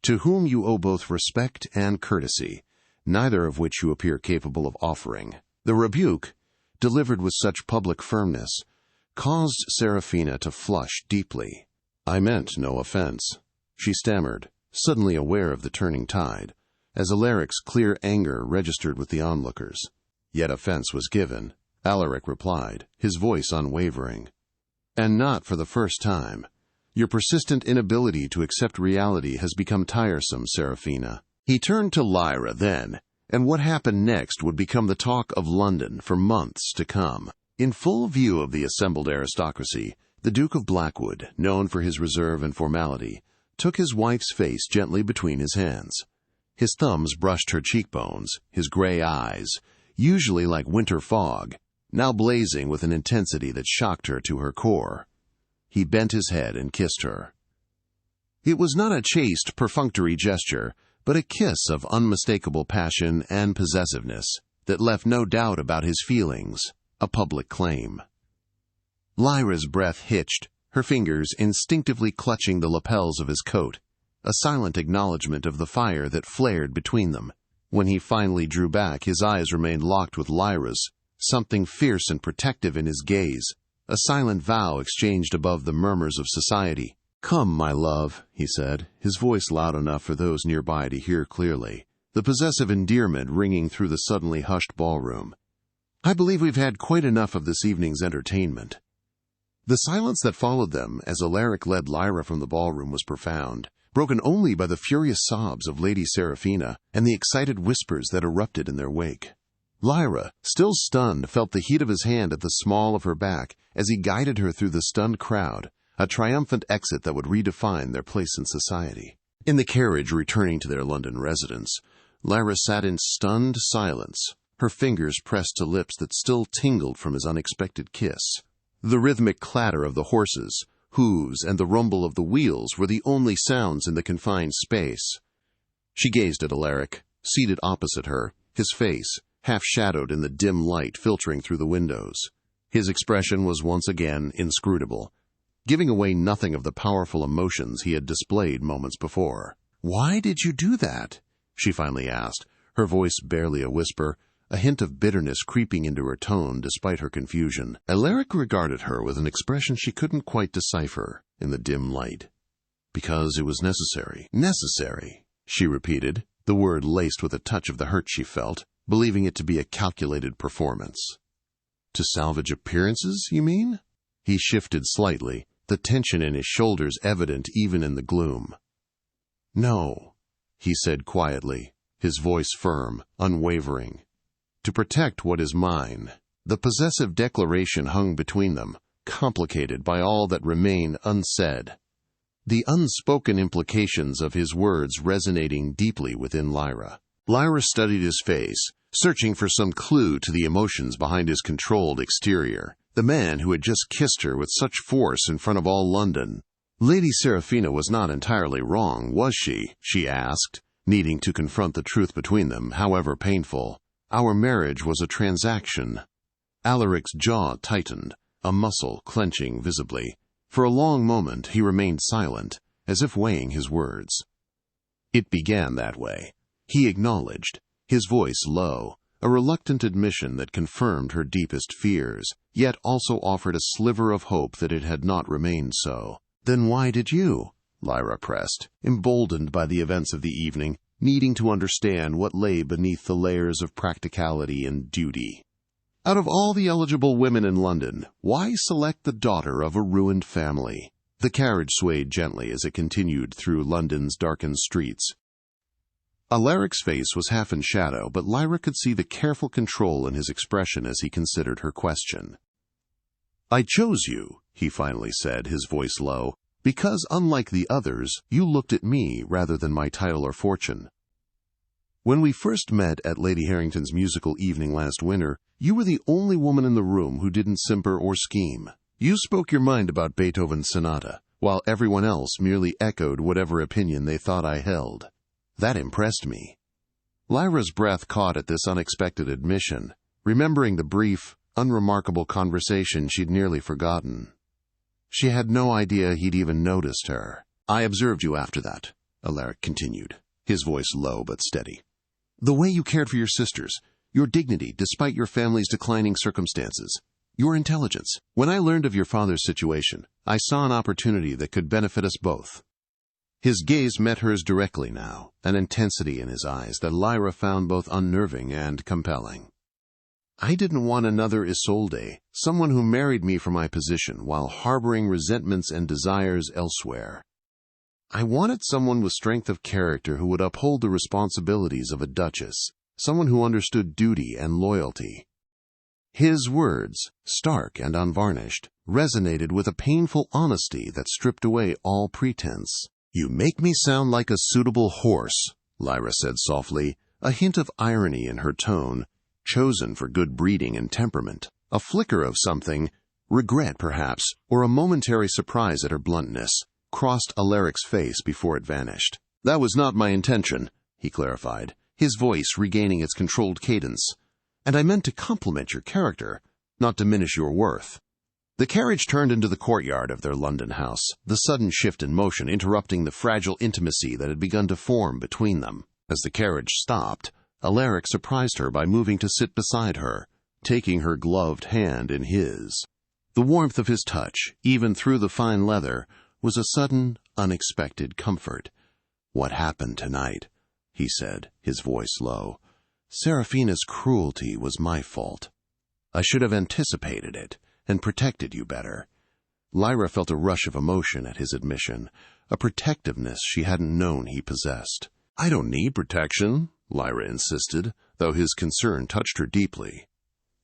to whom you owe both respect and courtesy, neither of which you appear capable of offering." The rebuke, delivered with such public firmness, caused Serafina to flush deeply. "I meant no offense," she stammered, suddenly aware of the turning tide, as Alaric's clear anger registered with the onlookers. Yet offense was given, Alaric replied, his voice unwavering. "And not for the first time. Your persistent inability to accept reality has become tiresome, Serafina." He turned to Lyra then, and what happened next would become the talk of London for months to come. In full view of the assembled aristocracy, The Duke of Blackwood, known for his reserve and formality, took his wife's face gently between his hands. His thumbs brushed her cheekbones, his gray eyes, usually like winter fog, now blazing with an intensity that shocked her to her core. He bent his head and kissed her. It was not a chaste, perfunctory gesture, but a kiss of unmistakable passion and possessiveness that left no doubt about his feelings, a public claim. Lyra's breath hitched, her fingers instinctively clutching the lapels of his coat, a silent acknowledgement of the fire that flared between them. When he finally drew back, his eyes remained locked with Lyra's, something fierce and protective in his gaze, a silent vow exchanged above the murmurs of society. "Come, my love," he said, his voice loud enough for those nearby to hear clearly, the possessive endearment ringing through the suddenly hushed ballroom. "I believe we've had quite enough of this evening's entertainment." The silence that followed them as Alaric led Lyra from the ballroom was profound, broken only by the furious sobs of Lady Seraphina and the excited whispers that erupted in their wake. Lyra, still stunned, felt the heat of his hand at the small of her back as he guided her through the stunned crowd, a triumphant exit that would redefine their place in society. In the carriage returning to their London residence, Lyra sat in stunned silence, her fingers pressed to lips that still tingled from his unexpected kiss. The rhythmic clatter of the horses, hooves, and the rumble of the wheels were the only sounds in the confined space. She gazed at Alaric, seated opposite her, his face half-shadowed in the dim light filtering through the windows. His expression was once again inscrutable, giving away nothing of the powerful emotions he had displayed moments before. "Why did you do that?" she finally asked, her voice barely a whisper, a hint of bitterness creeping into her tone despite her confusion. Alaric regarded her with an expression she couldn't quite decipher in the dim light. "Because it was necessary." "Necessary," she repeated, the word laced with a touch of the hurt she felt, believing it to be a calculated performance. "To salvage appearances, you mean?" He shifted slightly, the tension in his shoulders evident even in the gloom. "No," he said quietly, his voice firm, unwavering. "To protect what is mine." The possessive declaration hung between them, complicated by all that remained unsaid, the unspoken implications of his words resonating deeply within Lyra. Lyra studied his face, searching for some clue to the emotions behind his controlled exterior, the man who had just kissed her with such force in front of all London. Lady Seraphina was not entirely wrong, was she? She asked, needing to confront the truth between them, however painful. Our marriage was a transaction. Alaric's jaw tightened, a muscle clenching visibly. For a long moment he remained silent, as if weighing his words. "It began that way," he acknowledged, his voice low, a reluctant admission that confirmed her deepest fears, yet also offered a sliver of hope that it had not remained so. "Then why did you?" Lyra pressed, emboldened by the events of the evening, needing to understand what lay beneath the layers of practicality and duty. "Out of all the eligible women in London, why select the daughter of a ruined family?" The carriage swayed gently as it continued through London's darkened streets. Alaric's face was half in shadow, but Lyra could see the careful control in his expression as he considered her question. "I chose you," he finally said, his voice low, "because, unlike the others, you looked at me rather than my title or fortune. When we first met at Lady Harrington's musical evening last winter, you were the only woman in the room who didn't simper or scheme. You spoke your mind about Beethoven's sonata, while everyone else merely echoed whatever opinion they thought I held. That impressed me." Lyra's breath caught at this unexpected admission, remembering the brief, unremarkable conversation she'd nearly forgotten. She had no idea he'd even noticed her. "I observed you after that," Alaric continued, his voice low but steady. "The way you cared for your sisters, your dignity despite your family's declining circumstances, your intelligence. When I learned of your father's situation, I saw an opportunity that could benefit us both." His gaze met hers directly now, an intensity in his eyes that Lyra found both unnerving and compelling. "I didn't want another Isolde, someone who married me for my position while harboring resentments and desires elsewhere. I wanted someone with strength of character who would uphold the responsibilities of a duchess, someone who understood duty and loyalty." His words, stark and unvarnished, resonated with a painful honesty that stripped away all pretense. "You make me sound like a suitable horse," Lyra said softly, a hint of irony in her tone, chosen for good breeding and temperament. A flicker of something, regret perhaps, or a momentary surprise at her bluntness, crossed Alaric's face before it vanished. "That was not my intention," he clarified, his voice regaining its controlled cadence. "And I meant to compliment your character, not diminish your worth." The carriage turned into the courtyard of their London house, the sudden shift in motion interrupting the fragile intimacy that had begun to form between them. As the carriage stopped, Alaric surprised her by moving to sit beside her, taking her gloved hand in his. The warmth of his touch, even through the fine leather, was a sudden, unexpected comfort. "What happened tonight?" he said, his voice low. "Seraphina's cruelty was my fault. I should have anticipated it and protected you better." Lyra felt a rush of emotion at his admission, a protectiveness she hadn't known he possessed. "I don't need protection," Lyra insisted, though his concern touched her deeply.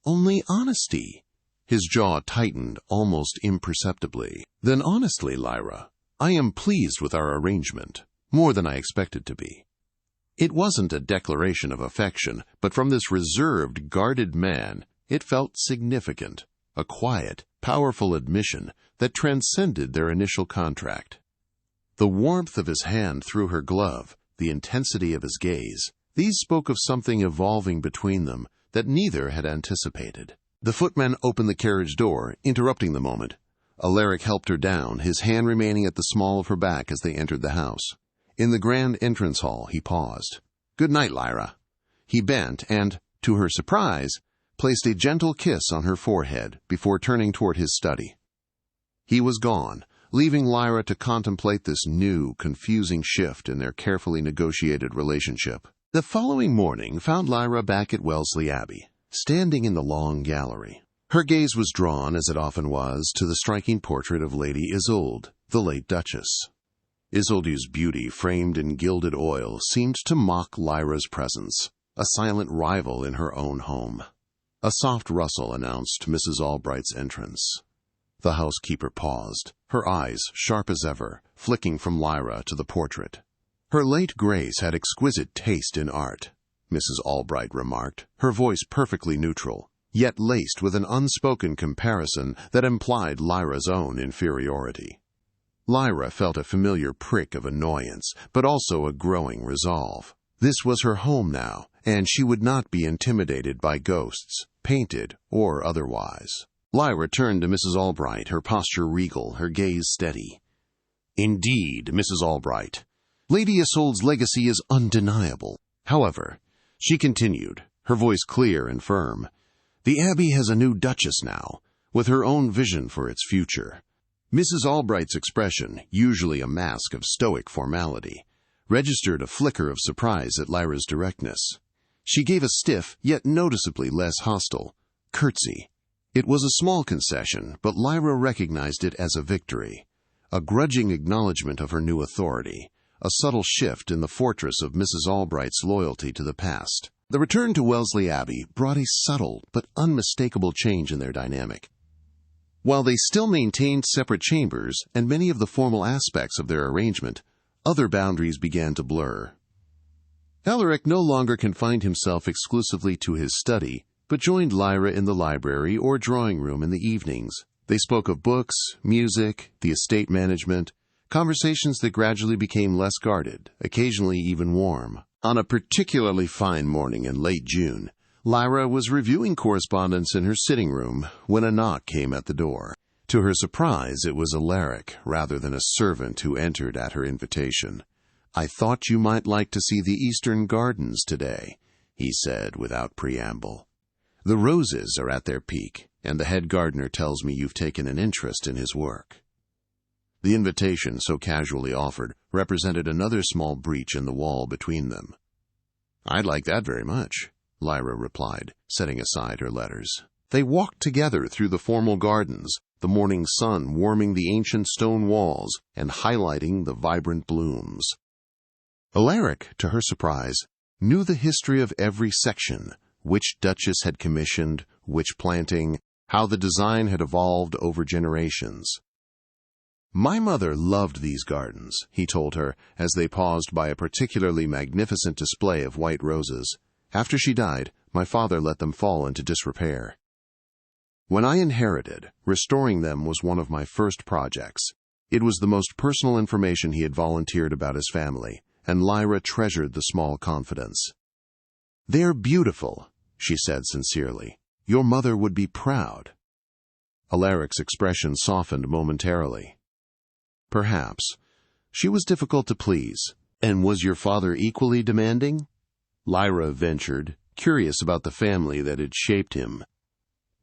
"Only honesty." His jaw tightened almost imperceptibly. "Then honestly, Lyra, I am pleased with our arrangement, more than I expected to be." It wasn't a declaration of affection, but from this reserved, guarded man, it felt significant, a quiet, powerful admission that transcended their initial contract. The warmth of his hand through her glove, the intensity of his gaze, these spoke of something evolving between them that neither had anticipated. The footman opened the carriage door, interrupting the moment. Alaric helped her down, his hand remaining at the small of her back as they entered the house. In the grand entrance hall, he paused. "Good night, Lyra." He bent and, to her surprise, placed a gentle kiss on her forehead before turning toward his study. He was gone, leaving Lyra to contemplate this new, confusing shift in their carefully negotiated relationship. The following morning found Lyra back at Wellesley Abbey, standing in the long gallery. Her gaze was drawn, as it often was, to the striking portrait of Lady Isolde, the late Duchess. Isolde's beauty, framed in gilded oil, seemed to mock Lyra's presence, a silent rival in her own home. A soft rustle announced Mrs. Albright's entrance. The housekeeper paused, her eyes, sharp as ever, flicking from Lyra to the portrait. "Her late Grace had exquisite taste in art," Mrs. Albright remarked, her voice perfectly neutral, yet laced with an unspoken comparison that implied Lyra's own inferiority. Lyra felt a familiar prick of annoyance, but also a growing resolve. This was her home now, and she would not be intimidated by ghosts, painted or otherwise. Lyra turned to Mrs. Albright, her posture regal, her gaze steady. "Indeed, Mrs. Albright, Lady Isolde's legacy is undeniable. However," she continued, her voice clear and firm, "the Abbey has a new Duchess now, with her own vision for its future." Mrs. Albright's expression, usually a mask of stoic formality, registered a flicker of surprise at Lyra's directness. She gave a stiff, yet noticeably less hostile, curtsy. It was a small concession, but Lyra recognized it as a victory, a grudging acknowledgment of her new authority, a subtle shift in the fortress of Mrs. Albright's loyalty to the past. The return to Wellesley Abbey brought a subtle but unmistakable change in their dynamic. While they still maintained separate chambers and many of the formal aspects of their arrangement, other boundaries began to blur. Alaric no longer confined himself exclusively to his study, but joined Lyra in the library or drawing room in the evenings. They spoke of books, music, the estate management, conversations that gradually became less guarded, occasionally even warm. On a particularly fine morning in late June, Lyra was reviewing correspondence in her sitting room when a knock came at the door. To her surprise, it was Alaric, rather than a servant who entered at her invitation. "I thought you might like to see the Eastern Gardens today," he said without preamble. "The roses are at their peak, and the head gardener tells me you've taken an interest in his work." The invitation, so casually offered, represented another small breach in the wall between them. "I'd like that very much," Lyra replied, setting aside her letters. They walked together through the formal gardens, the morning sun warming the ancient stone walls and highlighting the vibrant blooms. Alaric, to her surprise, knew the history of every section, which Duchess had commissioned, witch planting, how the design had evolved over generations. "My mother loved these gardens," he told her, as they paused by a particularly magnificent display of white roses. "After she died, my father let them fall into disrepair. When I inherited, restoring them was one of my first projects. It was the most personal information he had volunteered about his family, and Lyra treasured the small confidence. "They're beautiful," she said sincerely. "Your mother would be proud." Alaric's expression softened momentarily. "Perhaps. She was difficult to please. And was your father equally demanding?" Lyra ventured, curious about the family that had shaped him.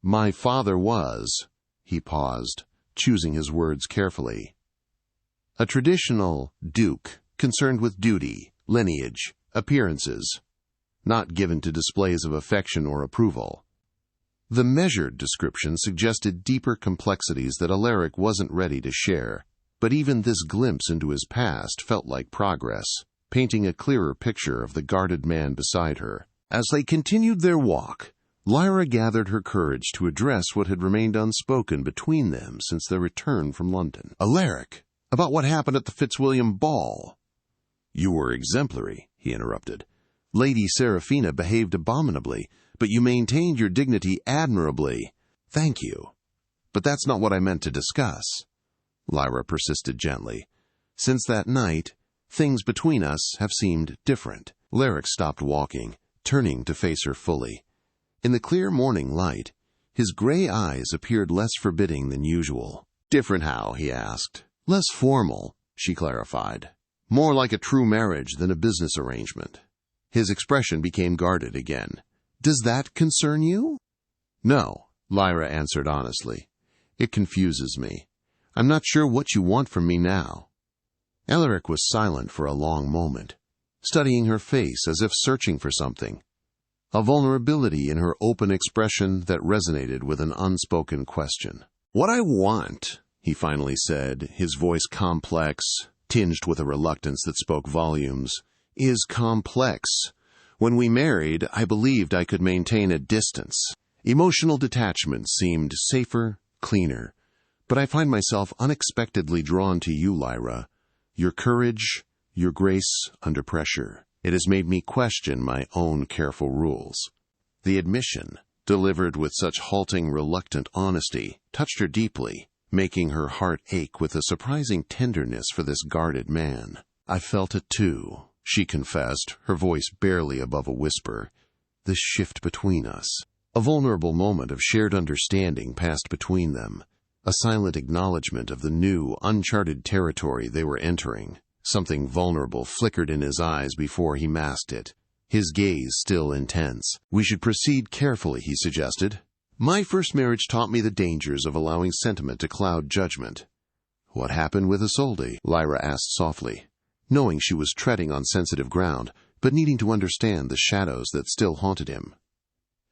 "My father was," he paused, choosing his words carefully, "a traditional duke, concerned with duty, lineage, appearances, not given to displays of affection or approval." The measured description suggested deeper complexities that Alaric wasn't ready to share, but even this glimpse into his past felt like progress, painting a clearer picture of the guarded man beside her. As they continued their walk, Lyra gathered her courage to address what had remained unspoken between them since their return from London. "Alaric, about what happened at the Fitzwilliam ball." "You were exemplary," he interrupted. "Lady Seraphina behaved abominably, but you maintained your dignity admirably." "Thank you. But that's not what I meant to discuss," Lyra persisted gently. "Since that night, things between us have seemed different." Alaric stopped walking, turning to face her fully. In the clear morning light, his gray eyes appeared less forbidding than usual. "Different how?" he asked. "Less formal," she clarified. "More like a true marriage than a business arrangement." His expression became guarded again. "Does that concern you?" "No," Lyra answered honestly. "It confuses me. I'm not sure what you want from me now." Alaric was silent for a long moment, studying her face as if searching for something, a vulnerability in her open expression that resonated with an unspoken question. "What I want," he finally said, his voice complex, tinged with a reluctance that spoke volumes, "is complex. When we married, I believed I could maintain a distance. Emotional detachment seemed safer, cleaner. But I find myself unexpectedly drawn to you, Lyra. Your courage, your grace under pressure. It has made me question my own careful rules." The admission, delivered with such halting, reluctant honesty, touched her deeply, making her heart ache with a surprising tenderness for this guarded man. "I felt it too," she confessed, her voice barely above a whisper. "The shift between us." A vulnerable moment of shared understanding passed between them, a silent acknowledgement of the new, uncharted territory they were entering. Something vulnerable flickered in his eyes before he masked it, his gaze still intense. "We should proceed carefully," he suggested. "My first marriage taught me the dangers of allowing sentiment to cloud judgment." "What happened with Isolde?" Lyra asked softly, knowing she was treading on sensitive ground, but needing to understand the shadows that still haunted him.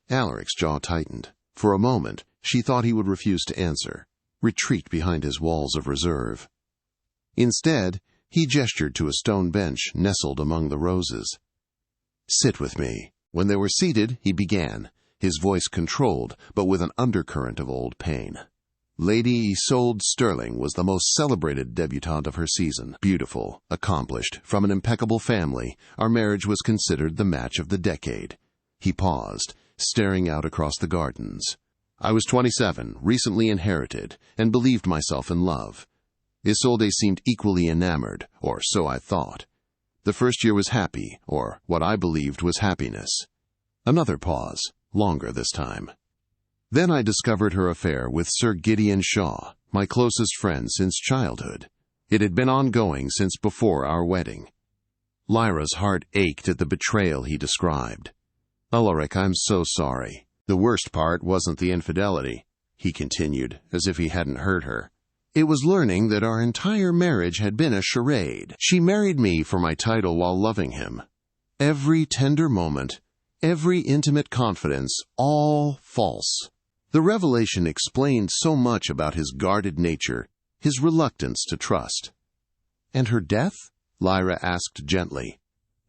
Alaric's jaw tightened. For a moment, she thought he would refuse to answer, retreat behind his walls of reserve. Instead, he gestured to a stone bench nestled among the roses. "Sit with me." When they were seated, he began, his voice controlled, but with an undercurrent of old pain. Lady Isolde Stirling was the most celebrated debutante of her season. Beautiful, accomplished, from an impeccable family, our marriage was considered the match of the decade. He paused, staring out across the gardens. "I was 27, recently inherited, and believed myself in love. Isolde seemed equally enamored, or so I thought. The first year was happy, or what I believed was happiness." Another pause, longer this time. "Then I discovered her affair with Sir Gideon Shaw, my closest friend since childhood. It had been ongoing since before our wedding." Lyra's heart ached at the betrayal he described. "Alaric, I'm so sorry. The worst part wasn't the infidelity," he continued, as if he hadn't heard her. "It was learning that our entire marriage had been a charade. She married me for my title while loving him. Every tender moment, every intimate confidence, all false." The revelation explained so much about his guarded nature, his reluctance to trust. "And her death?" Lyra asked gently.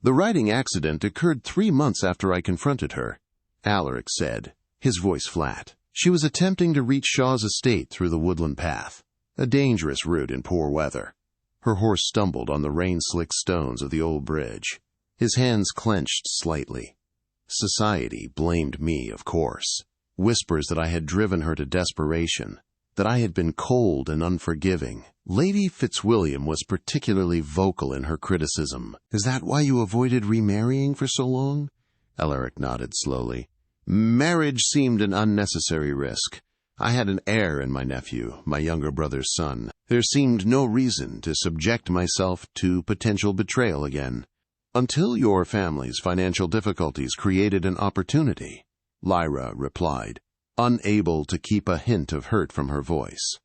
"The writing accident occurred 3 months after I confronted her," Alaric said, his voice flat. She was attempting to reach Shaw's estate through the woodland path, a dangerous route in poor weather. Her horse stumbled on the rain-slicked stones of the old bridge. His hands clenched slightly. Society blamed me, of course. Whispers that I had driven her to desperation, that I had been cold and unforgiving. Lady Fitzwilliam was particularly vocal in her criticism. "Is that why you avoided remarrying for so long?" Alaric nodded slowly. "Marriage seemed an unnecessary risk. I had an heir in my nephew, my younger brother's son. There seemed no reason to subject myself to potential betrayal again. Until your family's financial difficulties created an opportunity," Lyra replied, unable to keep a hint of hurt from her voice.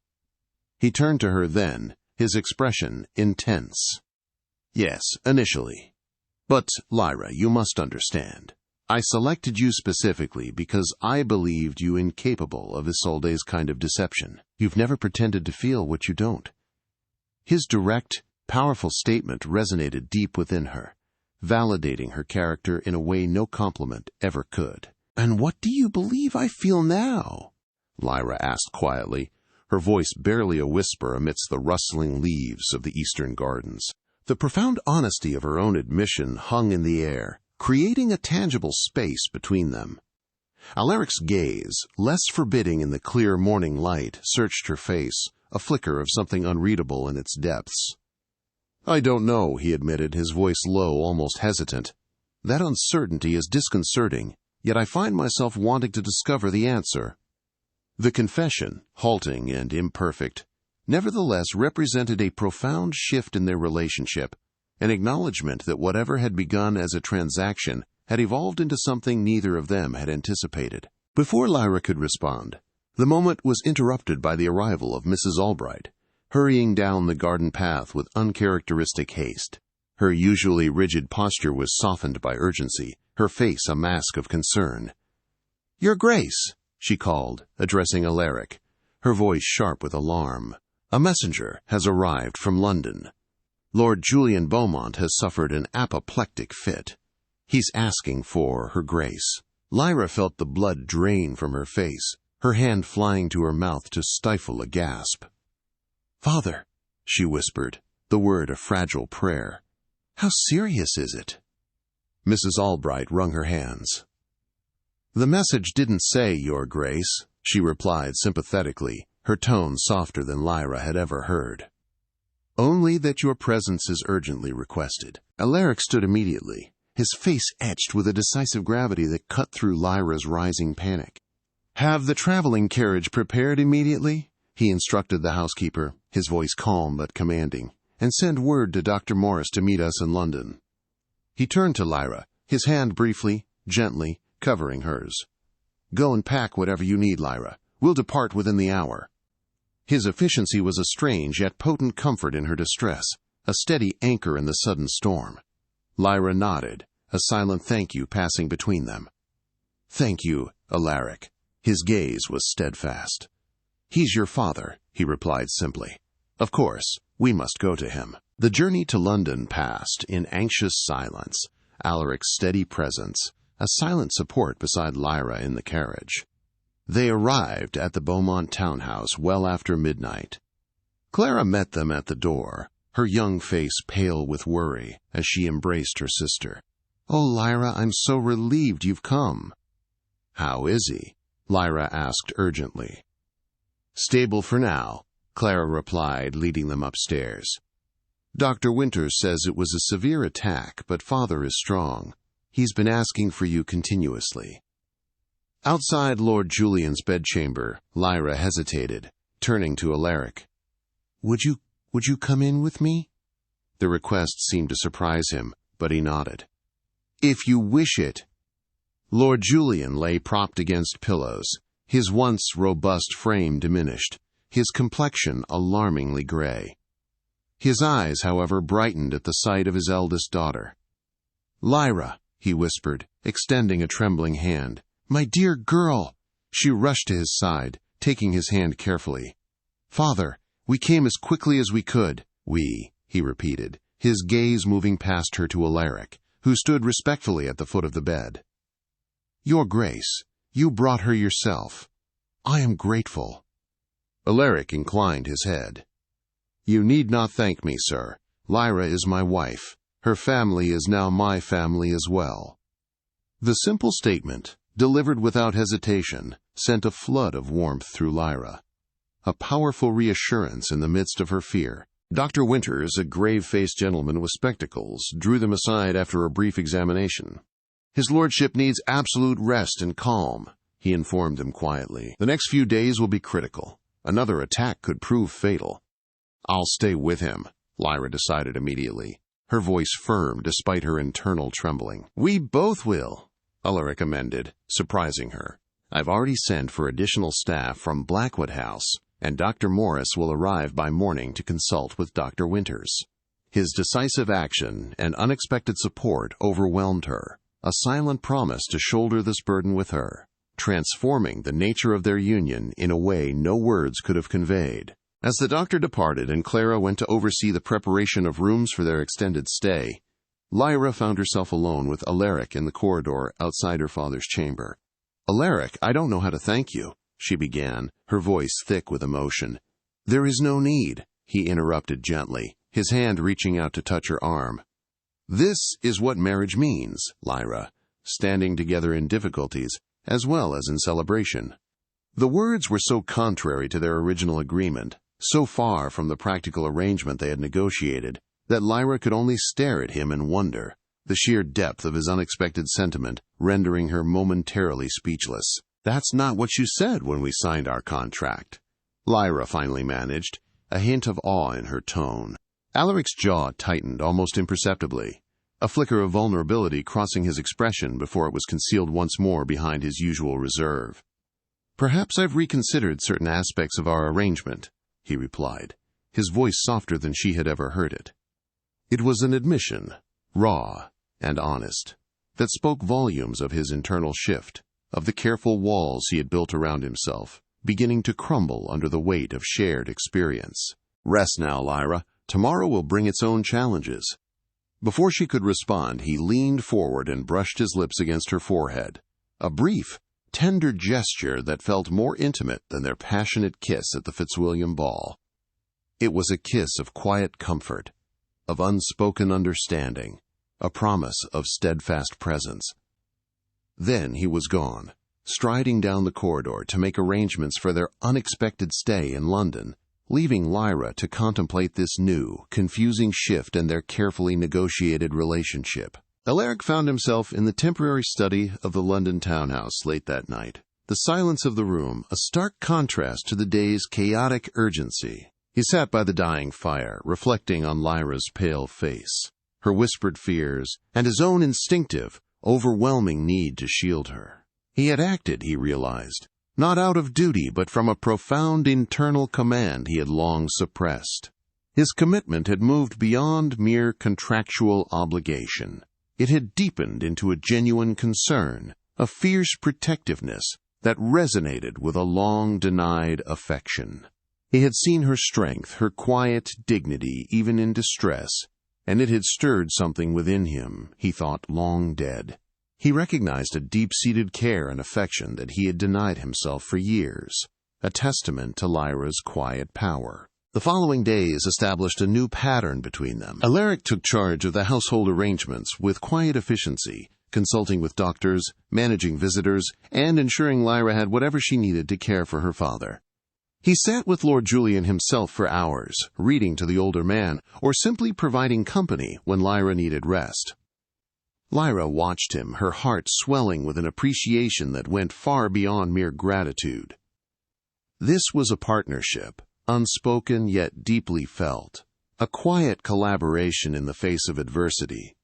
He turned to her then, his expression intense. "Yes, initially. But, Lyra, you must understand. I selected you specifically because I believed you incapable of Isolde's kind of deception. You've never pretended to feel what you don't." His direct, powerful statement resonated deep within her, validating her character in a way no compliment ever could. "And what do you believe I feel now?" Lyra asked quietly, her voice barely a whisper amidst the rustling leaves of the eastern gardens. The profound honesty of her own admission hung in the air, creating a tangible space between them. Alaric's gaze, less forbidding in the clear morning light, searched her face, a flicker of something unreadable in its depths. "I don't know," he admitted, his voice low, almost hesitant. "That uncertainty is disconcerting, yet I find myself wanting to discover the answer." The confession, halting and imperfect, nevertheless represented a profound shift in their relationship, an acknowledgement that whatever had begun as a transaction had evolved into something neither of them had anticipated. Before Lyra could respond, the moment was interrupted by the arrival of Mrs. Albright, hurrying down the garden path with uncharacteristic haste. Her usually rigid posture was softened by urgency, her face a mask of concern. "Your Grace," she called, addressing Alaric, her voice sharp with alarm. "A messenger has arrived from London. Lord Julian Beaumont has suffered an apoplectic fit. He's asking for Her Grace." Lyra felt the blood drain from her face, her hand flying to her mouth to stifle a gasp. "Father," she whispered, the word a fragile prayer. "How serious is it?" Mrs. Albright wrung her hands. "The message didn't say, Your Grace," she replied sympathetically, her tone softer than Lyra had ever heard. "Only that your presence is urgently requested." Alaric stood immediately, his face etched with a decisive gravity that cut through Lyra's rising panic. "Have the traveling carriage prepared immediately," he instructed the housekeeper, his voice calm but commanding, "and send word to Dr. Morris to meet us in London." He turned to Lyra, his hand briefly, gently, covering hers. "Go and pack whatever you need, Lyra. We'll depart within the hour." His efficiency was a strange yet potent comfort in her distress, a steady anchor in the sudden storm. Lyra nodded, a silent thank you passing between them. "Thank you, Alaric." His gaze was steadfast. "He's your father," he replied simply. "Of course, we must go to him." The journey to London passed in anxious silence, Alaric's steady presence, a silent support beside Lyra in the carriage. They arrived at the Beaumont townhouse well after midnight. Clara met them at the door, her young face pale with worry as she embraced her sister. "Oh, Lyra, I'm so relieved you've come." "How is he?" Lyra asked urgently. "Stable for now," Clara replied, leading them upstairs. "Dr. Winters says it was a severe attack, but Father is strong. He's been asking for you continuously." Outside Lord Julian's bedchamber, Lyra hesitated, turning to Alaric. Would you come in with me?" The request seemed to surprise him, but he nodded. "If you wish it." Lord Julian lay propped against pillows, his once robust frame diminished, his complexion alarmingly gray. His eyes, however, brightened at the sight of his eldest daughter. "Lyra," he whispered, extending a trembling hand. "My dear girl!" She rushed to his side, taking his hand carefully. "Father, we came as quickly as we could." "We," he repeated, his gaze moving past her to Alaric, who stood respectfully at the foot of the bed. "Your Grace, You brought her yourself. I am grateful." Alaric inclined his head. "You need not thank me, sir. Lyra is my wife. Her family is now my family as well." The simple statement, delivered without hesitation, sent a flood of warmth through Lyra. A powerful reassurance in the midst of her fear. Dr. Winters, a grave-faced gentleman with spectacles, drew them aside after a brief examination. "His lordship needs absolute rest and calm," he informed them quietly. "The next few days will be critical. Another attack could prove fatal." "I'll stay with him," Lyra decided immediately, her voice firm despite her internal trembling. "We both will," Alaric amended, surprising her. "I've already sent for additional staff from Blackwood House, and Dr. Morris will arrive by morning to consult with Dr. Winters." His decisive action and unexpected support overwhelmed her, a silent promise to shoulder this burden with her, transforming the nature of their union in a way no words could have conveyed. As the doctor departed and Clara went to oversee the preparation of rooms for their extended stay, Lyra found herself alone with Alaric in the corridor outside her father's chamber. "Alaric, I don't know how to thank you," she began, her voice thick with emotion. "There is no need," he interrupted gently, his hand reaching out to touch her arm. "This is what marriage means, Lyra, standing together in difficulties as well as in celebration." The words were so contrary to their original agreement, so far from the practical arrangement they had negotiated, that Lyra could only stare at him in wonder, the sheer depth of his unexpected sentiment rendering her momentarily speechless. "That's not what you said when we signed our contract," Lyra finally managed, a hint of awe in her tone. Alaric's jaw tightened almost imperceptibly, a flicker of vulnerability crossing his expression before it was concealed once more behind his usual reserve. "Perhaps I've reconsidered certain aspects of our arrangement," he replied, his voice softer than she had ever heard it. It was an admission, raw and honest, that spoke volumes of his internal shift, of the careful walls he had built around himself, beginning to crumble under the weight of shared experience. "Rest now, Lyra. Tomorrow will bring its own challenges." Before she could respond, he leaned forward and brushed his lips against her forehead, a brief, tender gesture that felt more intimate than their passionate kiss at the Fitzwilliam ball. It was a kiss of quiet comfort, of unspoken understanding, a promise of steadfast presence. Then he was gone, striding down the corridor to make arrangements for their unexpected stay in London, leaving Lyra to contemplate this new, confusing shift in their carefully negotiated relationship. Alaric found himself in the temporary study of the London townhouse late that night, the silence of the room a stark contrast to the day's chaotic urgency. He sat by the dying fire, reflecting on Lyra's pale face, her whispered fears, and his own instinctive, overwhelming need to shield her. He had acted, he realized, not out of duty but from a profound internal command he had long suppressed. His commitment had moved beyond mere contractual obligation. It had deepened into a genuine concern, a fierce protectiveness that resonated with a long-denied affection. He had seen her strength, her quiet dignity, even in distress, and it had stirred something within him, he thought, long dead. He recognized a deep-seated care and affection that he had denied himself for years, a testament to Lyra's quiet power. The following days established a new pattern between them. Alaric took charge of the household arrangements with quiet efficiency, consulting with doctors, managing visitors, and ensuring Lyra had whatever she needed to care for her father. He sat with Lord Julian himself for hours, reading to the older man, or simply providing company when Lyra needed rest. Lyra watched him, her heart swelling with an appreciation that went far beyond mere gratitude. This was a partnership, unspoken yet deeply felt, a quiet collaboration in the face of adversity.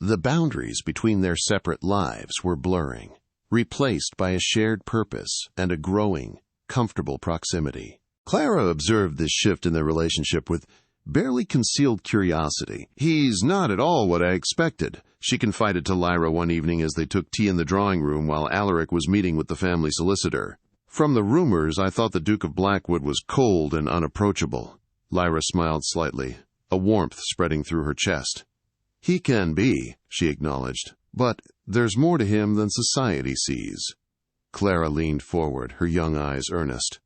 The boundaries between their separate lives were blurring, replaced by a shared purpose and a growing, comfortable proximity. Clara observed this shift in their relationship with barely concealed curiosity. "He's not at all what I expected," she confided to Lyra one evening as they took tea in the drawing room while Alaric was meeting with the family solicitor. "From the rumors, I thought the Duke of Blackwood was cold and unapproachable." Lyra smiled slightly, a warmth spreading through her chest. "He can be," she acknowledged, "but there's more to him than society sees." Clara leaned forward, her young eyes earnest.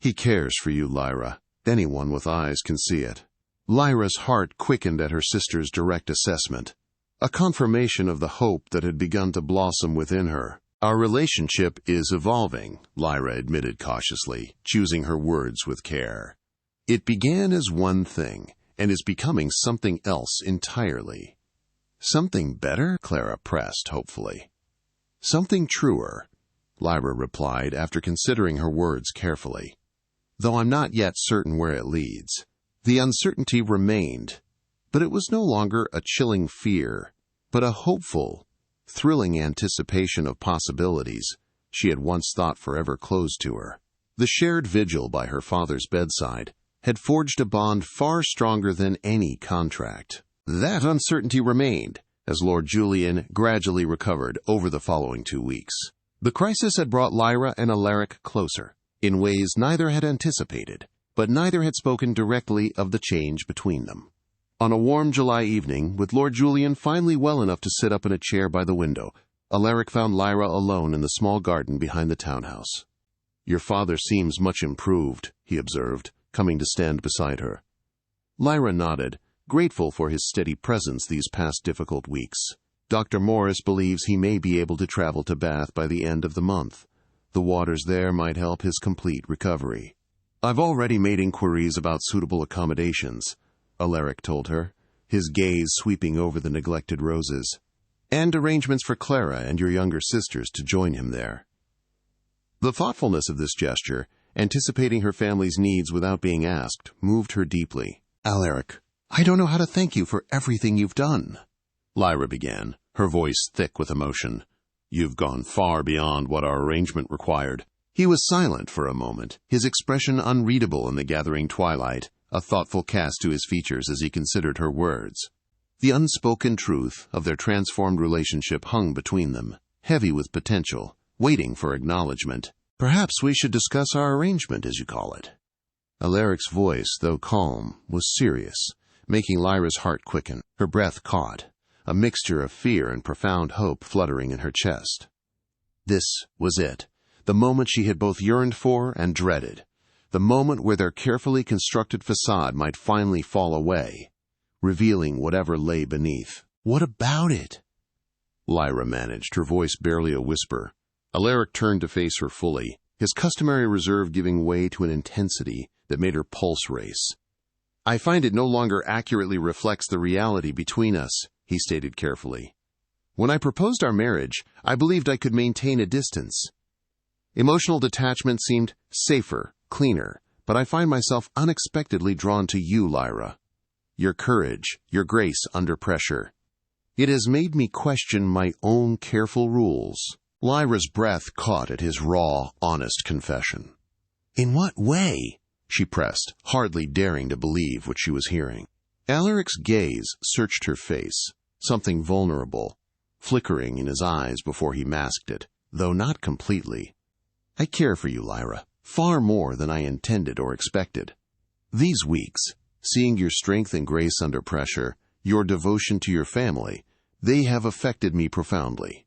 "He cares for you, Lyra. Anyone with eyes can see it." Lyra's heart quickened at her sister's direct assessment, a confirmation of the hope that had begun to blossom within her. "Our relationship is evolving," Lyra admitted cautiously, choosing her words with care. "It began as one thing, and is becoming something else entirely." "Something better?" Clara pressed hopefully. "Something truer," Lyra replied after considering her words carefully. "Though I'm not yet certain where it leads." The uncertainty remained, but it was no longer a chilling fear, but a hopeful, thrilling anticipation of possibilities she had once thought forever closed to her. The shared vigil by her father's bedside had forged a bond far stronger than any contract. That uncertainty remained as Lord Julian gradually recovered over the following 2 weeks. The crisis had brought Lyra and Alaric closer, in ways neither had anticipated, but neither had spoken directly of the change between them. On a warm July evening, with Lord Julian finally well enough to sit up in a chair by the window, Alaric found Lyra alone in the small garden behind the townhouse. "Your father seems much improved," he observed, coming to stand beside her. Lyra nodded, grateful for his steady presence these past difficult weeks. "Dr. Morris believes he may be able to travel to Bath by the end of the month. The waters there might help his complete recovery." "I've already made inquiries about suitable accommodations," Alaric told her, his gaze sweeping over the neglected roses, "and arrangements for Clara and your younger sisters to join him there." The thoughtfulness of this gesture, anticipating her family's needs without being asked, moved her deeply. "Alaric, I don't know how to thank you for everything you've done," Lyra began, her voice thick with emotion. "You've gone far beyond what our arrangement required." He was silent for a moment, his expression unreadable in the gathering twilight, a thoughtful cast to his features as he considered her words. The unspoken truth of their transformed relationship hung between them, heavy with potential, waiting for acknowledgement. "Perhaps we should discuss our arrangement, as you call it." Alaric's voice, though calm, was serious, making Lyra's heart quicken. Her breath caught, a mixture of fear and profound hope fluttering in her chest. This was it. The moment she had both yearned for and dreaded, the moment where their carefully constructed facade might finally fall away, revealing whatever lay beneath. "What about it?" Lyra managed, her voice barely a whisper. Alaric turned to face her fully, his customary reserve giving way to an intensity that made her pulse race. "I find it no longer accurately reflects the reality between us," he stated carefully. "When I proposed our marriage, I believed I could maintain a distance. Emotional detachment seemed safer, cleaner, but I find myself unexpectedly drawn to you, Lyra. Your courage, your grace under pressure. It has made me question my own careful rules." Lyra's breath caught at his raw, honest confession. "In what way?" she pressed, hardly daring to believe what she was hearing. Alaric's gaze searched her face, something vulnerable, flickering in his eyes before he masked it, though not completely. "I care for you, Lyra, far more than I intended or expected. These weeks, seeing your strength and grace under pressure, your devotion to your family, they have affected me profoundly."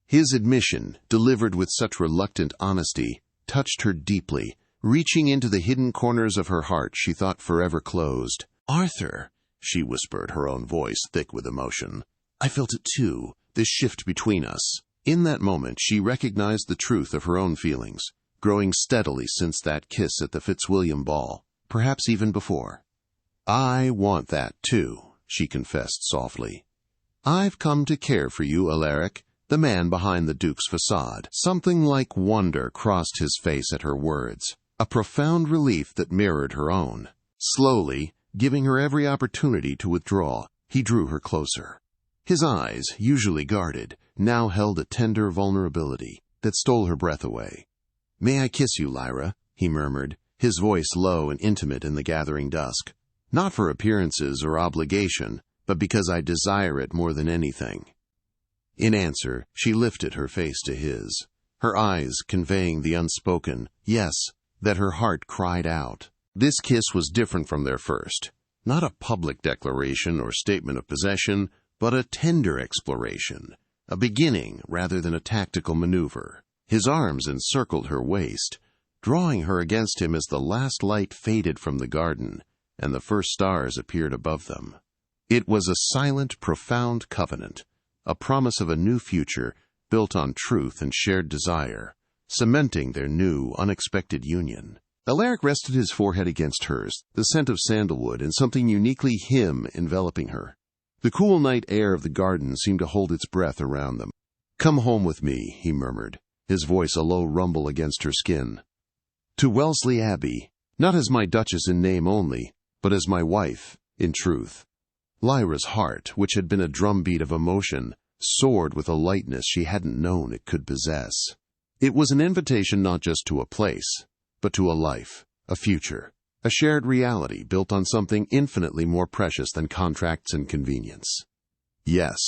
His admission, delivered with such reluctant honesty, touched her deeply, reaching into the hidden corners of her heart she thought forever closed. "Arthur," she whispered, her own voice thick with emotion. "I felt it too, this shift between us." In that moment she recognized the truth of her own feelings, growing steadily since that kiss at the Fitzwilliam ball, perhaps even before. "I want that too," she confessed softly. "I've come to care for you, Alaric, the man behind the Duke's facade." Something like wonder crossed his face at her words, a profound relief that mirrored her own. Slowly, giving her every opportunity to withdraw, he drew her closer. His eyes, usually guarded, now held a tender vulnerability that stole her breath away. "May I kiss you, Lyra?" he murmured, his voice low and intimate in the gathering dusk. "Not for appearances or obligation, but because I desire it more than anything." In answer, she lifted her face to his, her eyes conveying the unspoken yes that her heart cried out. This kiss was different from their first, not a public declaration or statement of possession, but a tender exploration, a beginning rather than a tactical maneuver. His arms encircled her waist, drawing her against him as the last light faded from the garden and the first stars appeared above them. It was a silent, profound covenant, a promise of a new future built on truth and shared desire, cementing their new, unexpected union. Alaric rested his forehead against hers, the scent of sandalwood and something uniquely him enveloping her. The cool night air of the garden seemed to hold its breath around them. "Come home with me," he murmured, his voice a low rumble against her skin. "To Wellesley Abbey, not as my duchess in name only, but as my wife in truth." Lyra's heart, which had been a drumbeat of emotion, soared with a lightness she hadn't known it could possess. It was an invitation not just to a place, but to a life, a future, a shared reality built on something infinitely more precious than contracts and convenience. "Yes,"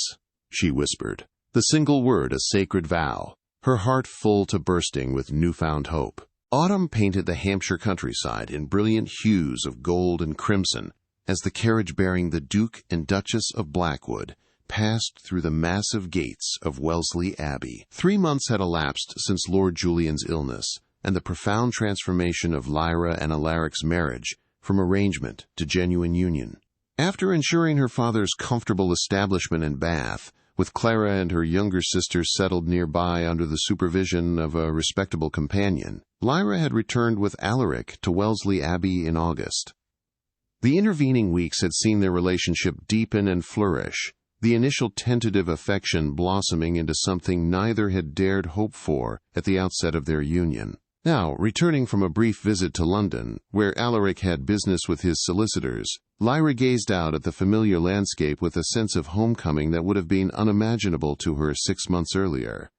she whispered, the single word a sacred vow, her heart full to bursting with newfound hope. Autumn painted the Hampshire countryside in brilliant hues of gold and crimson as the carriage bearing the Duke and Duchess of Blackwood passed through the massive gates of Wellesley Abbey. 3 months had elapsed since Lord Julian's illness and the profound transformation of Lyra and Alaric's marriage from arrangement to genuine union. After ensuring her father's comfortable establishment in Bath, with Clara and her younger sister settled nearby under the supervision of a respectable companion, Lyra had returned with Alaric to Wellesley Abbey in August. The intervening weeks had seen their relationship deepen and flourish, the initial tentative affection blossoming into something neither had dared hope for at the outset of their union. Now, returning from a brief visit to London, where Alaric had business with his solicitors, Lyra gazed out at the familiar landscape with a sense of homecoming that would have been unimaginable to her 6 months earlier.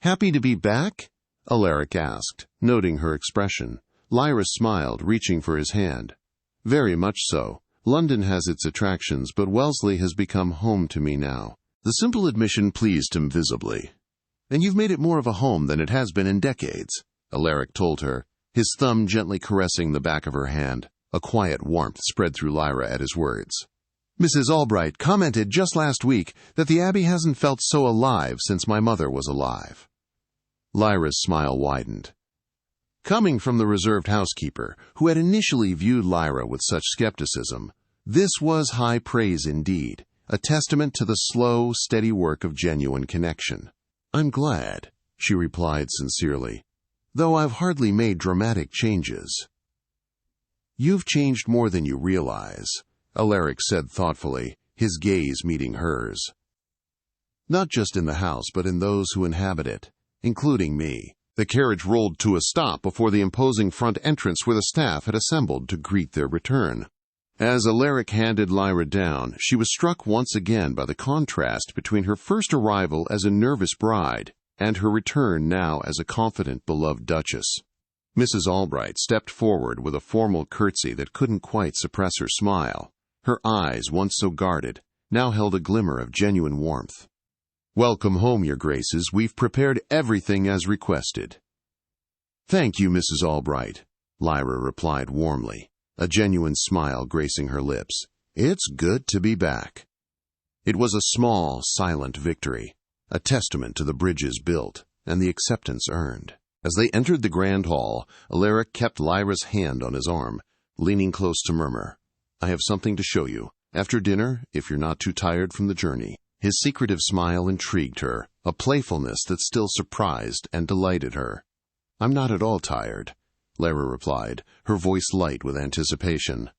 "Happy to be back?" Alaric asked, noting her expression. Lyra smiled, reaching for his hand. "Very much so. London has its attractions, but Wellesley has become home to me now." The simple admission pleased him visibly. "And you've made it more of a home than it has been in decades," Alaric told her, his thumb gently caressing the back of her hand. A quiet warmth spread through Lyra at his words. "Mrs. Albright commented just last week that the Abbey hasn't felt so alive since my mother was alive." Lyra's smile widened. Coming from the reserved housekeeper, who had initially viewed Lyra with such skepticism, this was high praise indeed, a testament to the slow, steady work of genuine connection. "I'm glad," she replied sincerely, "though I've hardly made dramatic changes." "You've changed more than you realize," Alaric said thoughtfully, his gaze meeting hers. "Not just in the house, but in those who inhabit it, including me." The carriage rolled to a stop before the imposing front entrance where the staff had assembled to greet their return. As Alaric handed Lyra down, she was struck once again by the contrast between her first arrival as a nervous bride and her return now as a confident, beloved duchess. Mrs. Albright stepped forward with a formal curtsy that couldn't quite suppress her smile. Her eyes, once so guarded, now held a glimmer of genuine warmth. "Welcome home, your graces. We've prepared everything as requested." "Thank you, Mrs. Albright," Lyra replied warmly, a genuine smile gracing her lips. "It's good to be back." It was a small, silent victory, a testament to the bridges built and the acceptance earned. As they entered the grand hall, Alaric kept Lyra's hand on his arm, leaning close to murmur, "I have something to show you. After dinner, if you're not too tired from the journey." His secretive smile intrigued her, a playfulness that still surprised and delighted her. "I'm not at all tired," Lyra replied, her voice light with anticipation.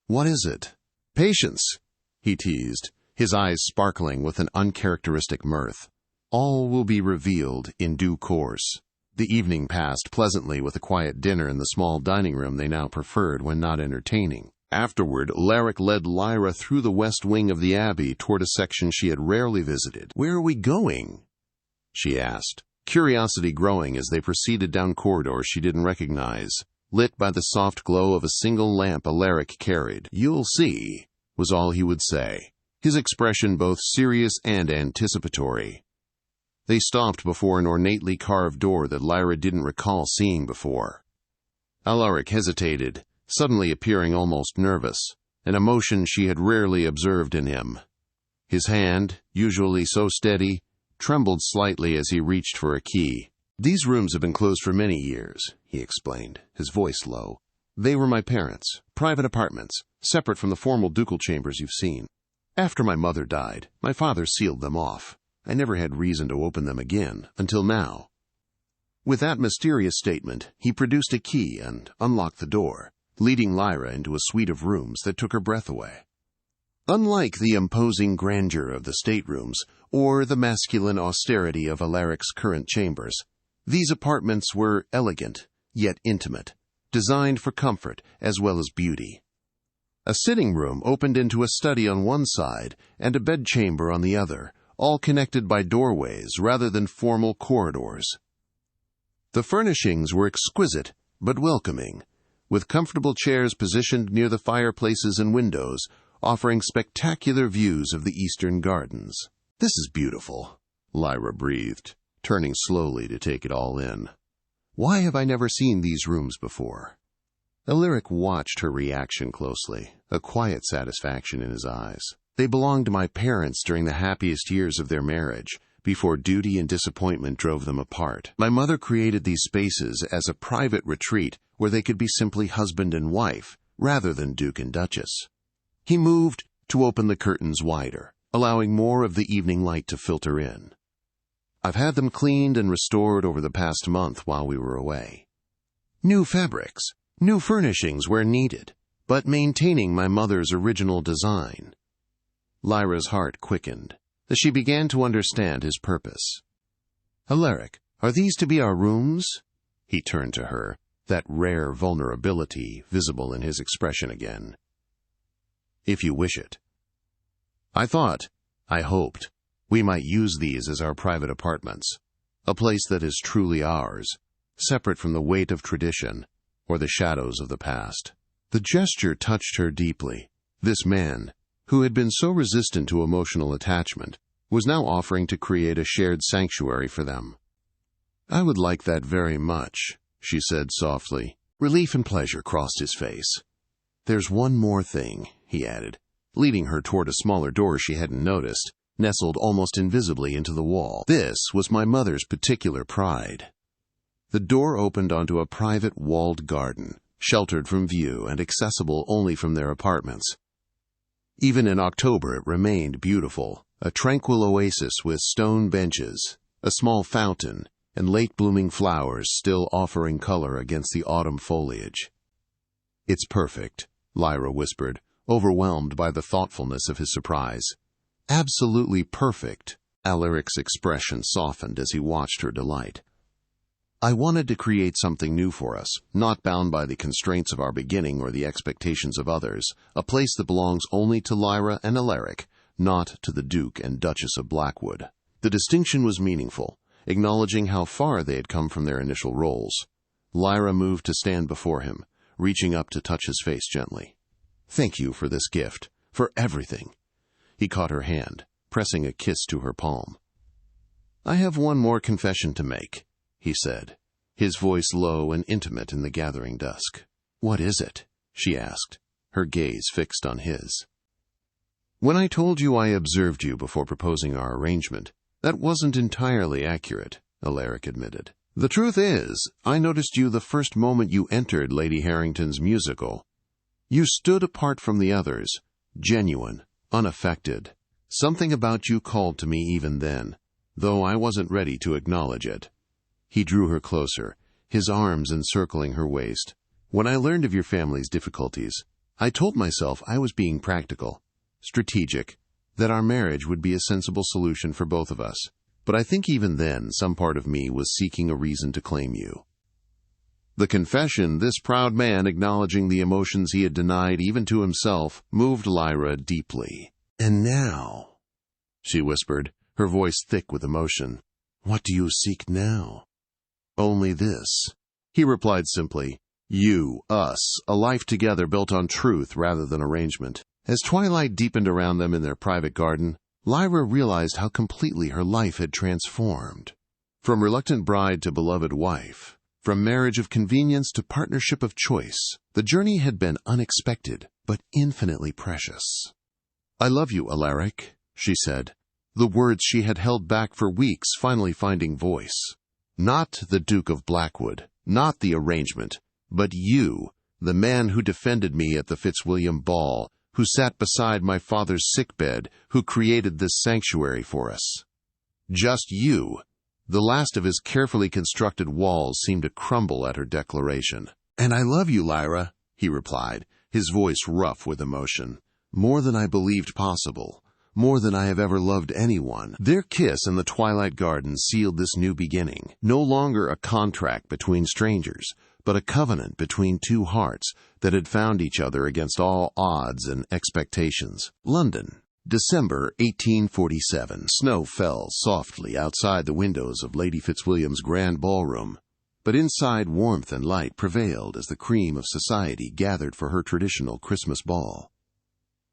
"What is it?" "Patience," he teased, his eyes sparkling with an uncharacteristic mirth. "All will be revealed in due course." The evening passed pleasantly with a quiet dinner in the small dining room they now preferred when not entertaining. Afterward, Alaric led Lyra through the west wing of the Abbey toward a section she had rarely visited. "Where are we going?" she asked, curiosity growing as they proceeded down corridors she didn't recognize, lit by the soft glow of a single lamp Alaric carried. "You'll see," was all he would say, his expression both serious and anticipatory. They stopped before an ornately carved door that Lyra didn't recall seeing before. Alaric hesitated, suddenly appearing almost nervous, an emotion she had rarely observed in him. His hand, usually so steady, trembled slightly as he reached for a key. "These rooms have been closed for many years," he explained, his voice low. "They were my parents' private apartments, separate from the formal ducal chambers you've seen. After my mother died, my father sealed them off. I never had reason to open them again, until now." With that mysterious statement, he produced a key and unlocked the door, leading Lyra into a suite of rooms that took her breath away. Unlike the imposing grandeur of the staterooms or the masculine austerity of Alaric's current chambers, these apartments were elegant, yet intimate, designed for comfort as well as beauty. A sitting room opened into a study on one side and a bedchamber on the other, all connected by doorways rather than formal corridors. The furnishings were exquisite but welcoming, with comfortable chairs positioned near the fireplaces and windows, offering spectacular views of the eastern gardens. "This is beautiful," Lyra breathed, turning slowly to take it all in. "Why have I never seen these rooms before?" Alaric watched her reaction closely, a quiet satisfaction in his eyes. "They belonged to my parents during the happiest years of their marriage, before duty and disappointment drove them apart. My mother created these spaces as a private retreat where they could be simply husband and wife, rather than Duke and Duchess." He moved to open the curtains wider, allowing more of the evening light to filter in. "I've had them cleaned and restored over the past month while we were away. New fabrics, new furnishings where needed, but maintaining my mother's original design." Lyra's heart quickened as she began to understand his purpose. "Alaric, are these to be our rooms?" He turned to her, that rare vulnerability visible in his expression again. "If you wish it. I hoped, we might use these as our private apartments, a place that is truly ours, separate from the weight of tradition or the shadows of the past." The gesture touched her deeply. This man, who had been so resistant to emotional attachment, was now offering to create a shared sanctuary for them. "I would like that very much," she said softly. Relief and pleasure crossed his face. "There's one more thing," he added, leading her toward a smaller door she hadn't noticed, nestled almost invisibly into the wall. "This was my mother's particular pride." The door opened onto a private walled garden, sheltered from view and accessible only from their apartments. Even in October it remained beautiful, a tranquil oasis with stone benches, a small fountain, and late-blooming flowers still offering color against the autumn foliage. "It's perfect," Lyra whispered, overwhelmed by the thoughtfulness of his surprise. "Absolutely perfect." Alaric's expression softened as he watched her delight. "I wanted to create something new for us, not bound by the constraints of our beginning or the expectations of others, a place that belongs only to Lyra and Alaric, not to the Duke and Duchess of Blackwood." The distinction was meaningful, acknowledging how far they had come from their initial roles. Lyra moved to stand before him, reaching up to touch his face gently. "Thank you for this gift, for everything." He caught her hand, pressing a kiss to her palm. "I have one more confession to make," he said, his voice low and intimate in the gathering dusk. "What is it?" she asked, her gaze fixed on his. "When I told you I observed you before proposing our arrangement, that wasn't entirely accurate," Alaric admitted. "The truth is, I noticed you the first moment you entered Lady Harrington's musical. You stood apart from the others, genuine, unaffected. Something about you called to me even then, though I wasn't ready to acknowledge it." He drew her closer, his arms encircling her waist. "When I learned of your family's difficulties, I told myself I was being practical, strategic, that our marriage would be a sensible solution for both of us. But I think even then some part of me was seeking a reason to claim you." The confession, this proud man acknowledging the emotions he had denied even to himself, moved Lyra deeply. "And now," she whispered, her voice thick with emotion, "what do you seek now?" "Only this," he replied simply. "You, us, a life together built on truth rather than arrangement." As twilight deepened around them in their private garden, Lyra realized how completely her life had transformed. From reluctant bride to beloved wife, from marriage of convenience to partnership of choice, the journey had been unexpected but infinitely precious. "I love you, Alaric," she said, the words she had held back for weeks finally finding voice. Not the Duke of Blackwood, not the arrangement, but you, the man who defended me at the Fitzwilliam ball, who sat beside my father's sickbed, who created this sanctuary for us. Just you. The last of his carefully constructed walls seemed to crumble at her declaration. "And I love you, Lyra," he replied, his voice rough with emotion. "More than I believed possible. More than I have ever loved anyone." Their kiss in the twilight garden sealed this new beginning. No longer a contract between strangers, but a covenant between two hearts that had found each other against all odds and expectations. London, December 1847. Snow fell softly outside the windows of Lady Fitzwilliam's grand ballroom, but inside warmth and light prevailed as the cream of society gathered for her traditional Christmas ball.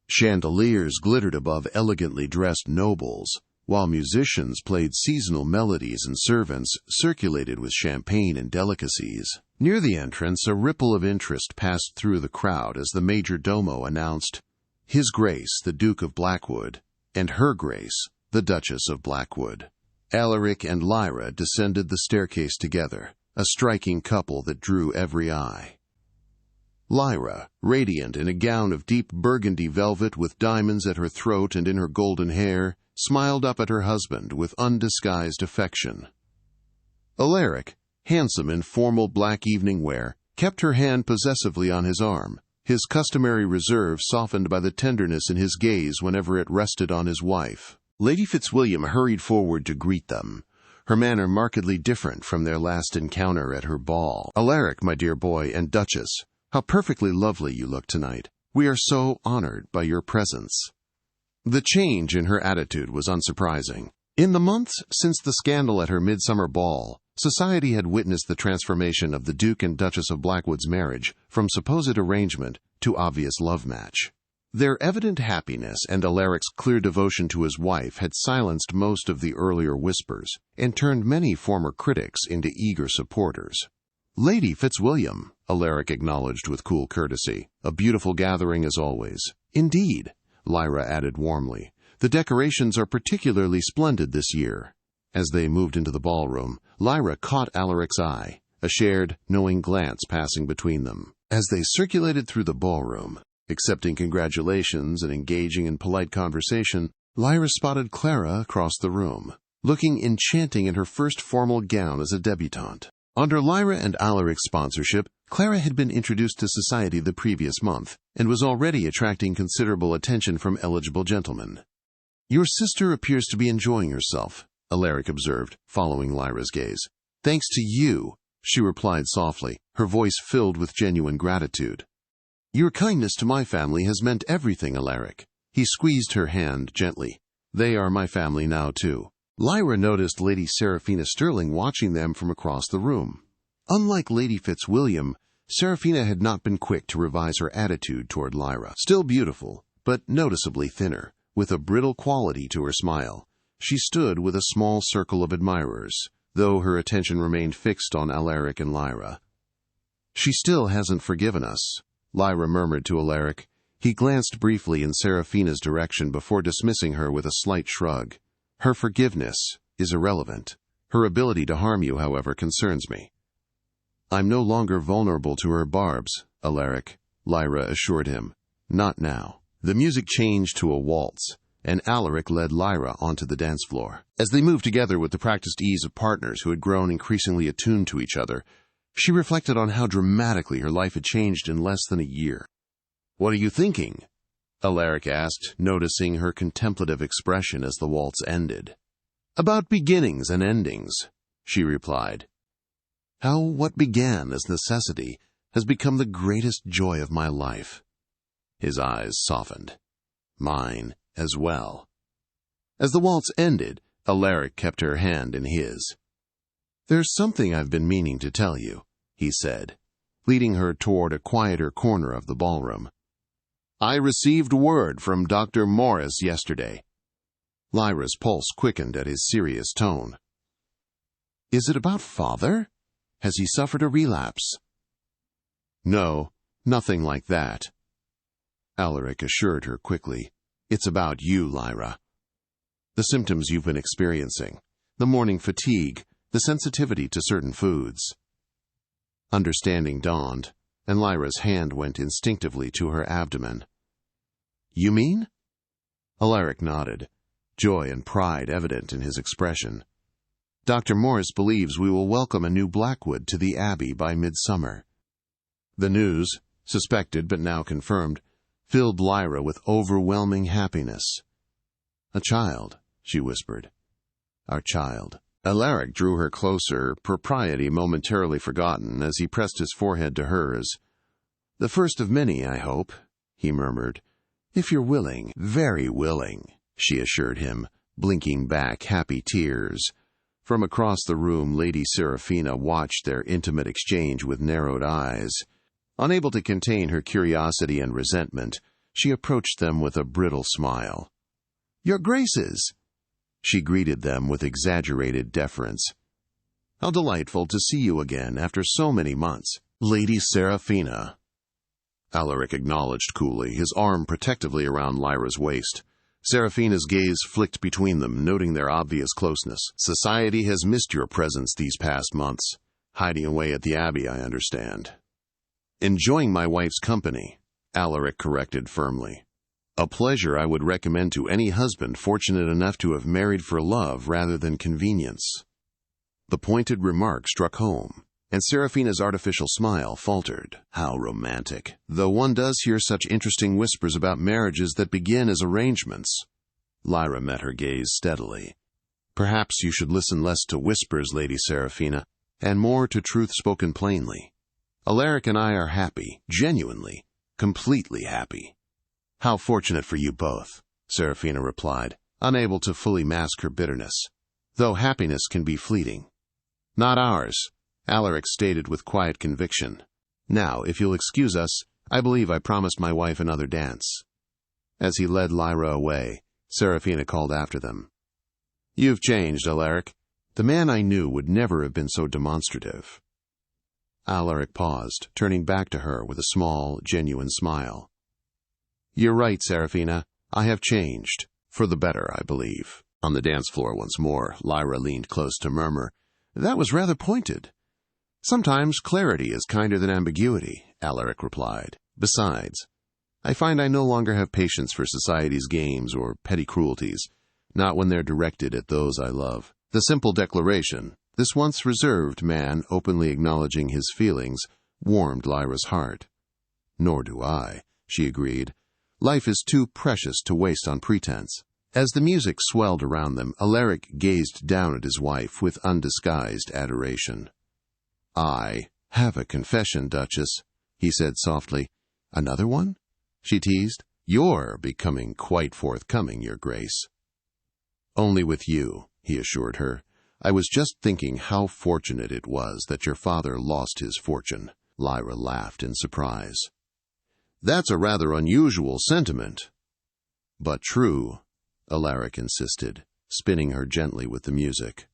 Chandeliers glittered above elegantly dressed nobles, while musicians played seasonal melodies and servants circulated with champagne and delicacies. Near the entrance, a ripple of interest passed through the crowd as the major domo announced, "His Grace, the Duke of Blackwood, and Her Grace, the Duchess of Blackwood." Alaric and Lyra descended the staircase together, a striking couple that drew every eye. Lyra, radiant in a gown of deep burgundy velvet with diamonds at her throat and in her golden hair, smiled up at her husband with undisguised affection. Alaric, handsome in formal black evening wear, kept her hand possessively on his arm, his customary reserve softened by the tenderness in his gaze whenever it rested on his wife. Lady Fitzwilliam hurried forward to greet them, her manner markedly different from their last encounter at her ball. "Alaric, my dear boy, and Duchess, how perfectly lovely you look tonight. We are so honored by your presence." The change in her attitude was unsurprising. In the months since the scandal at her midsummer ball, society had witnessed the transformation of the Duke and Duchess of Blackwood's marriage from supposed arrangement to obvious love match. Their evident happiness and Alaric's clear devotion to his wife had silenced most of the earlier whispers and turned many former critics into eager supporters. "Lady Fitzwilliam," Alaric acknowledged with cool courtesy. "A beautiful gathering as always." "Indeed," Lyra added warmly. "The decorations are particularly splendid this year." As they moved into the ballroom, Lyra caught Alaric's eye, a shared, knowing glance passing between them. As they circulated through the ballroom, accepting congratulations and engaging in polite conversation, Lyra spotted Clara across the room, looking enchanting in her first formal gown as a debutante. Under Lyra and Alaric's sponsorship, Clara had been introduced to society the previous month and was already attracting considerable attention from eligible gentlemen. "Your sister appears to be enjoying herself," Alaric observed, following Lyra's gaze. "Thanks to you," she replied softly, her voice filled with genuine gratitude. "Your kindness to my family has meant everything, Alaric." He squeezed her hand gently. "They are my family now, too." Lyra noticed Lady Seraphina Sterling watching them from across the room. Unlike Lady Fitzwilliam, Seraphina had not been quick to revise her attitude toward Lyra. Still beautiful, but noticeably thinner, with a brittle quality to her smile, she stood with a small circle of admirers, though her attention remained fixed on Alaric and Lyra. "She still hasn't forgiven us," Lyra murmured to Alaric. He glanced briefly in Seraphina's direction before dismissing her with a slight shrug. "Her forgiveness is irrelevant. Her ability to harm you, however, concerns me." "I'm no longer vulnerable to her barbs, Alaric," Lyra assured him. "Not now." The music changed to a waltz, and Alaric led Lyra onto the dance floor. As they moved together with the practiced ease of partners who had grown increasingly attuned to each other, she reflected on how dramatically her life had changed in less than a year. "What are you thinking?" Alaric asked, noticing her contemplative expression as the waltz ended. "About beginnings and endings," she replied. "How what began as necessity has become the greatest joy of my life." His eyes softened. "Mine as well." As the waltz ended, Alaric kept her hand in his. "There's something I've been meaning to tell you," he said, leading her toward a quieter corner of the ballroom. "I received word from Dr. Morris yesterday." Lyra's pulse quickened at his serious tone. "Is it about father? Has he suffered a relapse?" "No, nothing like that," Alaric assured her quickly. "It's about you, Lyra. The symptoms you've been experiencing, the morning fatigue, the sensitivity to certain foods. Understanding dawned, and Lyra's hand went instinctively to her abdomen. "You mean?" Alaric nodded, joy and pride evident in his expression. "Dr. Morris believes we will welcome a new Blackwood to the Abbey by midsummer." The news, suspected but now confirmed, filled Lyra with overwhelming happiness. "A child," she whispered. "Our child." Alaric drew her closer, propriety momentarily forgotten, as he pressed his forehead to hers. "The first of many, I hope," he murmured. "If you're willing." "Very willing," she assured him, blinking back happy tears. From across the room, Lady Seraphina watched their intimate exchange with narrowed eyes. Unable to contain her curiosity and resentment, she approached them with a brittle smile. "Your Graces!" She greeted them with exaggerated deference. "How delightful to see you again after so many months." "Lady Seraphina," Alaric acknowledged coolly, his arm protectively around Lyra's waist. Seraphina's gaze flicked between them, noting their obvious closeness. "Society has missed your presence these past months. Hiding away at the Abbey, I understand." "Enjoying my wife's company," Alaric corrected firmly. "A pleasure I would recommend to any husband fortunate enough to have married for love rather than convenience." The pointed remark struck home, and Seraphina's artificial smile faltered. "How romantic, though one does hear such interesting whispers about marriages that begin as arrangements." Lyra met her gaze steadily. "Perhaps you should listen less to whispers, Lady Seraphina, and more to truth spoken plainly. Alaric and I are happy, genuinely, completely happy." "How fortunate for you both," Seraphina replied, unable to fully mask her bitterness, "though happiness can be fleeting." "Not ours," Alaric stated with quiet conviction. "Now, if you'll excuse us, I believe I promised my wife another dance." As he led Lyra away, Seraphina called after them. "You've changed, Alaric. The man I knew would never have been so demonstrative." Alaric paused, turning back to her with a small, genuine smile. "You're right, Seraphina. I have changed. For the better, I believe." On the dance floor once more, Lyra leaned close to murmur, "That was rather pointed." "Sometimes clarity is kinder than ambiguity," Alaric replied. "Besides, I find I no longer have patience for society's games or petty cruelties, not when they're directed at those I love." The simple declaration, this once reserved man openly acknowledging his feelings, warmed Lyra's heart. "Nor do I," she agreed. "Life is too precious to waste on pretense." As the music swelled around them, Alaric gazed down at his wife with undisguised adoration. "I have a confession, Duchess," he said softly. "Another one?" she teased. "You're becoming quite forthcoming, Your Grace." "Only with you," he assured her. "I was just thinking how fortunate it was that your father lost his fortune." Lyra laughed in surprise. "That's a rather unusual sentiment." "But true," Alaric insisted, spinning her gently with the music.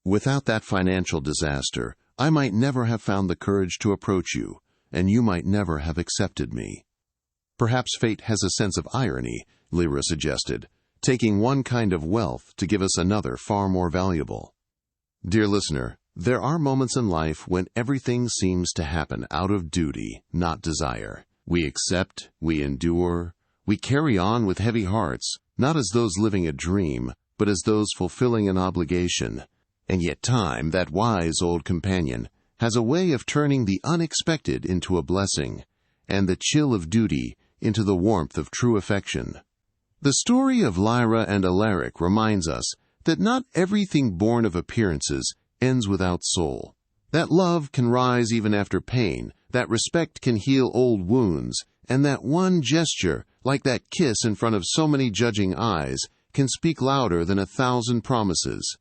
"Without that financial disaster, I might never have found the courage to approach you, and you might never have accepted me." "Perhaps fate has a sense of irony," Lyra suggested, "taking one kind of wealth to give us another far more valuable." Dear listener, there are moments in life when everything seems to happen out of duty, not desire. We accept, we endure, we carry on with heavy hearts, not as those living a dream, but as those fulfilling an obligation. And yet time, that wise old companion, has a way of turning the unexpected into a blessing, and the chill of duty into the warmth of true affection. The story of Lyra and Alaric reminds us that not everything born of appearances ends without soul, that love can rise even after pain, that respect can heal old wounds, and that one gesture, like that kiss in front of so many judging eyes, can speak louder than 1,000 promises.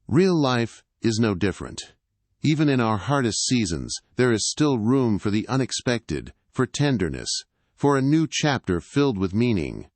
Real life is no different. Even in our hardest seasons, there is still room for the unexpected, for tenderness, for a new chapter filled with meaning.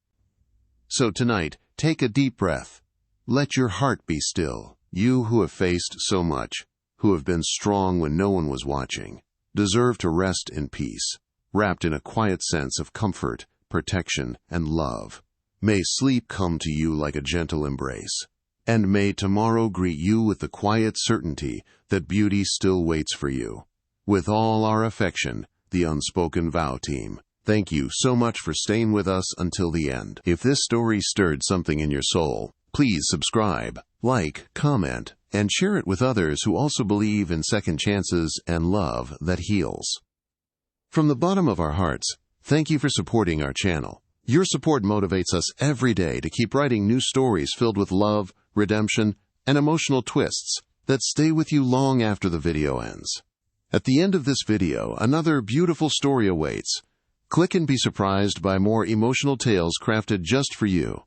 So tonight, take a deep breath. Let your heart be still. You who have faced so much, who have been strong when no one was watching, deserve to rest in peace, wrapped in a quiet sense of comfort, protection, and love. May sleep come to you like a gentle embrace. And may tomorrow greet you with the quiet certainty that beauty still waits for you. With all our affection, the Unspoken Vow team. Thank you so much for staying with us until the end. If this story stirred something in your soul, please subscribe, like, comment, and share it with others who also believe in second chances and love that heals. From the bottom of our hearts, thank you for supporting our channel. Your support motivates us every day to keep writing new stories filled with love, redemption, and emotional twists that stay with you long after the video ends. At the end of this video, another beautiful story awaits. Click and be surprised by more emotional tales crafted just for you.